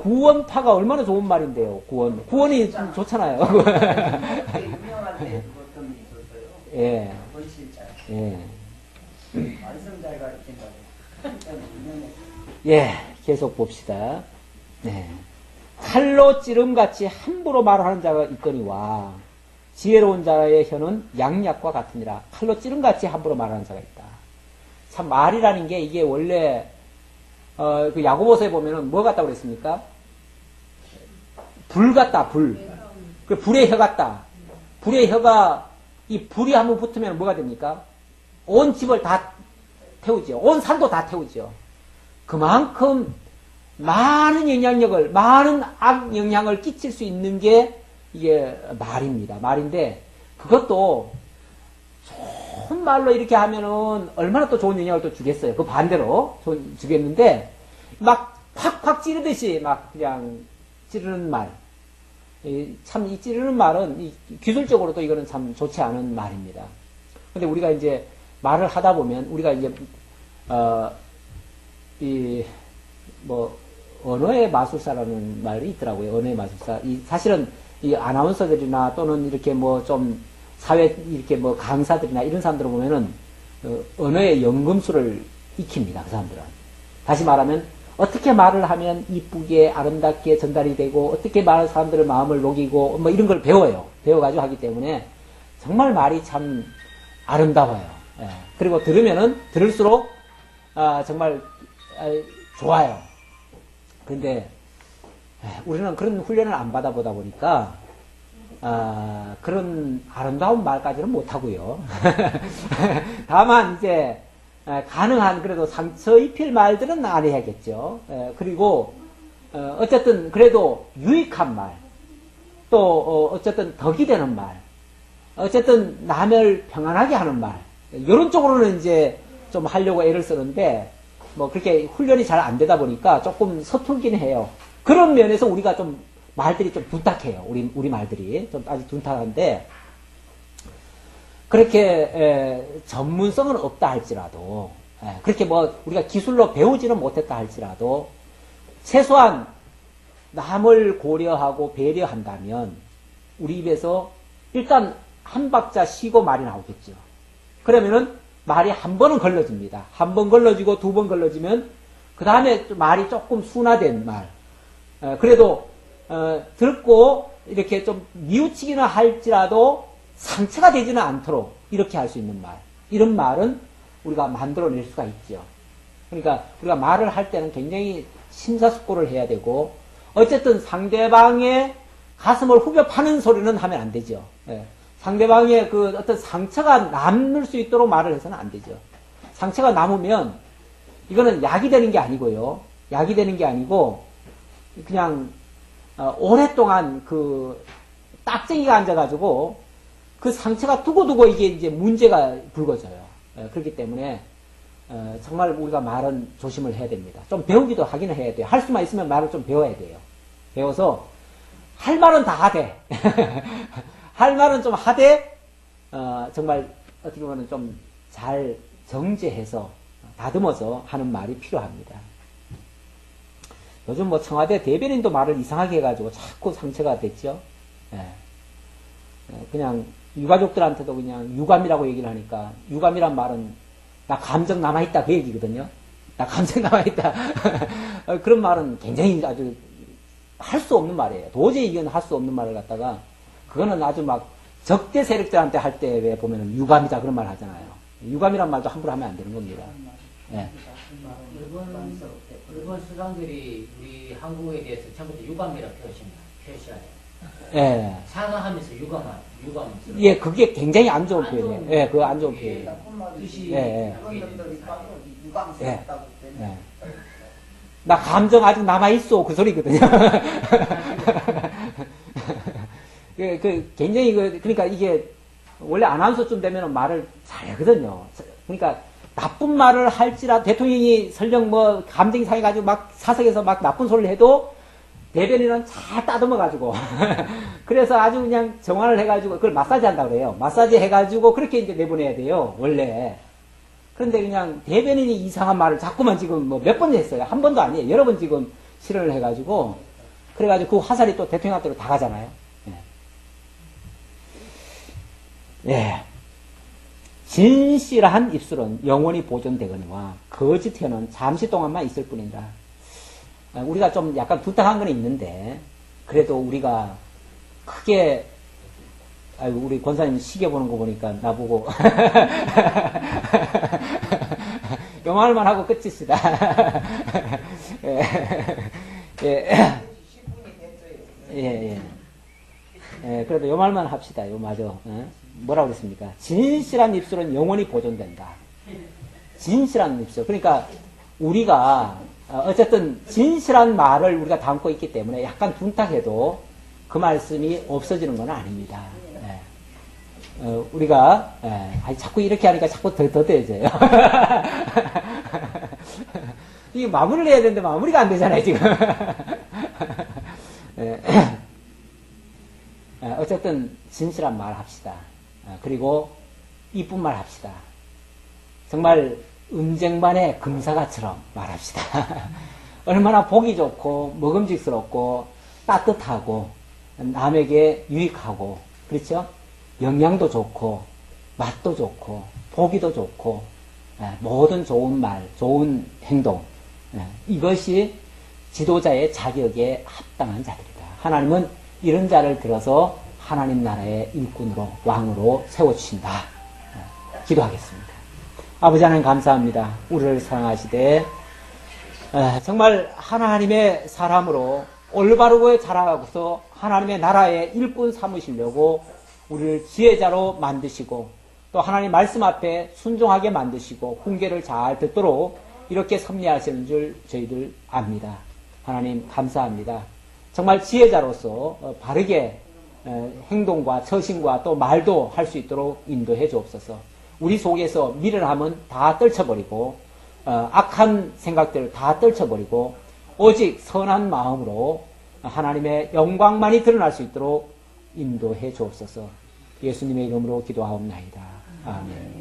구원파가 얼마나 좋은 말인데요. 구원이 좋잖아요. 유명한 데 어떤 게 있었어요? 예. 원실자. 예. 말씀 잘 가르친다고. 진짜 유명했어요. 예. 계속 봅시다. 네. 칼로 찌름같이 함부로 말하는 자가 있거니와 지혜로운 자의 혀는 양약과 같으니라. 칼로 찌름같이 함부로 말하는 자가 있다. 참 말이라는 게 이게 원래 그 야고보서에 보면은 뭐 같다고 그랬습니까? 불 같다, 불. 그 불의 혀 같다. 불의 혀가 이 불이 한번 붙으면 뭐가 됩니까? 온 집을 다 태우죠. 온 산도 다 태우죠. 그만큼 많은 영향력을, 많은 악 영향을 끼칠 수 있는 게 이게 말입니다. 말인데 그것도 좋은 말로 이렇게 하면은 얼마나 또 좋은 영향을 또 주겠어요. 그 반대로 주겠는데 막 팍팍 찌르듯이 막 그냥 찌르는 말. 참 이 찌르는 말은 기술적으로도 이거는 참 좋지 않은 말입니다. 근데 우리가 이제 말을 하다 보면 우리가 이제 언어의 마술사라는 말이 있더라고요. 언어의 마술사. 사실은 이 아나운서들이나 또는 이렇게 뭐 좀 사회 이렇게 뭐 강사들이나 이런 사람들을 보면은 언어의 연금술을 익힙니다. 그 사람들은. 다시 말하면 어떻게 말을 하면 이쁘게 아름답게 전달이 되고 어떻게 말하는 사람들의 마음을 녹이고 뭐 이런 걸 배워요. 배워가지고 하기 때문에 정말 말이 참 아름다워요. 예. 그리고 들으면은 들을수록 정말 좋아요. 근데 우리는 그런 훈련을 안 받아보다 보니까 그런 아름다운 말까지는 못하고요. 다만 이제 가능한 그래도 상처 입힐 말들은 안 해야겠죠. 그리고 어쨌든 그래도 유익한 말, 또 어쨌든 덕이 되는 말, 어쨌든 남을 평안하게 하는 말, 이런 쪽으로는 이제 좀 하려고 애를 쓰는데 뭐 그렇게 훈련이 잘 안 되다 보니까 조금 서툴긴 해요. 그런 면에서 우리가 좀 말들이 좀 둔탁해요. 우리 말들이 좀 아주 둔탁한데 그렇게 전문성은 없다 할지라도 그렇게 뭐 우리가 기술로 배우지는 못했다 할지라도 최소한 남을 고려하고 배려한다면 우리 입에서 일단 한 박자 쉬고 말이 나오겠죠. 그러면은 말이 한 번은 걸러집니다. 한 번 걸러지고 두 번 걸러지면 그 다음에 말이 조금 순화된 말. 그래도 듣고 이렇게 좀 뉘우치기나 할지라도 상처가 되지는 않도록 이렇게 할 수 있는 말. 이런 말은 우리가 만들어낼 수가 있죠. 그러니까 우리가 말을 할 때는 굉장히 심사숙고를 해야 되고 어쨌든 상대방의 가슴을 후벼 파는 소리는 하면 안 되죠. 상대방의 그 어떤 상처가 남을 수 있도록 말을 해서는 안 되죠. 상처가 남으면 이거는 약이 되는 게 아니고요. 약이 되는 게 아니고 그냥 오랫동안 그 딱쟁이가 앉아가지고 그 상처가 두고두고 이게 이제 문제가 불거져요. 그렇기 때문에 정말 우리가 말은 조심을 해야 됩니다. 좀 배우기도 하기는 해야 돼요. 할 수만 있으면 말을 좀 배워야 돼요. 배워서 할 말은 다 하되 할 말은 좀 하되 정말 어떻게 보면 좀 잘 정제해서 다듬어서 하는 말이 필요합니다. 요즘 뭐 청와대 대변인도 말을 이상하게 해가지고 자꾸 상처가 됐죠. 예. 그냥 유가족들한테도 그냥 유감이라고 얘기를 하니까 유감이란 말은 나 감정 남아있다 그 얘기거든요. 나 감정 남아있다. 그런 말은 굉장히 아주 할 수 없는 말이에요. 도저히 이건 할 수 없는 말을 갖다가 그거는 아주 막 적대 세력들한테 할 때 왜 보면은 유감이다 그런 말 하잖아요. 유감이란 말도 함부로 하면 안 되는 겁니다. 예. 일본 수장들이 우리 한국에 대해서 전부 다 유감이라고 표시하죠. 예. 사과하면서 유감. 예, 그게 굉장히 안 좋은 표현이에요. 예, 그거 안 좋은 표현이에요. 뜻이 예. 유감스럽다고 예. 나 감정 아직 남아있어. 그 소리거든요. 굉장히 그러니까 이게 원래 아나운서쯤 되면 말을 잘하거든요. 그러니까 나쁜 말을 할지라도 대통령이 설령 뭐 감정이 상해가지고 막 사석에서 막 나쁜 소리를 해도 대변인은 잘 따듬어가지고 그래서 아주 그냥 정화를 해가지고 그걸 마사지 한다고 그래요. 마사지 해가지고 그렇게 이제 내보내야 돼요. 원래. 그런데 그냥 대변인이 이상한 말을 자꾸만 지금 뭐 몇 번 했어요. 한 번도 아니에요. 여러 번 지금 실현을 해가지고 그래가지고 그 화살이 또 대통령한테로 다 가잖아요. 예. 예. 진실한 입술은 영원히 보존되거니와 거짓 혀는 잠시 동안만 있을 뿐이라. 우리가 좀 약간 부탁한 건 있는데 그래도 우리가 크게 아이고 우리 권사님 시계 보는 거 보니까 나보고 요말만 하고 끝이시다. 예. 예. 예. 예. 그래도 요 말만 합시다. 요 마저. 뭐라고 그랬습니까? 진실한 입술은 영원히 보존된다. 진실한 입술. 그러니까 우리가 어쨌든 진실한 말을 우리가 담고 있기 때문에 약간 둔탁해도 그 말씀이 없어지는 건 아닙니다. 예. 우리가 자꾸 이렇게 하니까 자꾸 더뎌져요. 이게 마무리를 해야 되는데 마무리가 안 되잖아요 지금. 예. 어쨌든 진실한 말 합시다. 그리고 이쁜 말 합시다. 정말 은쟁반의 금사과처럼 말합시다. 얼마나 보기 좋고 먹음직스럽고 따뜻하고 남에게 유익하고 그렇죠? 영양도 좋고 맛도 좋고 보기도 좋고 모든 좋은 말, 좋은 행동 이것이 지도자의 자격에 합당한 자들이다. 하나님은 이런 자를 들어서 하나님 나라의 일꾼으로 왕으로 세워주신다. 기도하겠습니다. 아버지 하나님 감사합니다. 우리를 사랑하시되 정말 하나님의 사람으로 올바르게 자라가고서 하나님의 나라의 일꾼 삼으시려고 우리를 지혜자로 만드시고 또 하나님 말씀 앞에 순종하게 만드시고 훈계를 잘 듣도록 이렇게 섭리하시는 줄 저희들 압니다. 하나님 감사합니다. 정말 지혜자로서 바르게 행동과 처신과 또 말도 할 수 있도록 인도해 주옵소서. 우리 속에서 미련함은 다 떨쳐버리고 악한 생각들을 다 떨쳐버리고 오직 선한 마음으로 하나님의 영광만이 드러날 수 있도록 인도해 주옵소서. 예수님의 이름으로 기도하옵나이다. 아멘.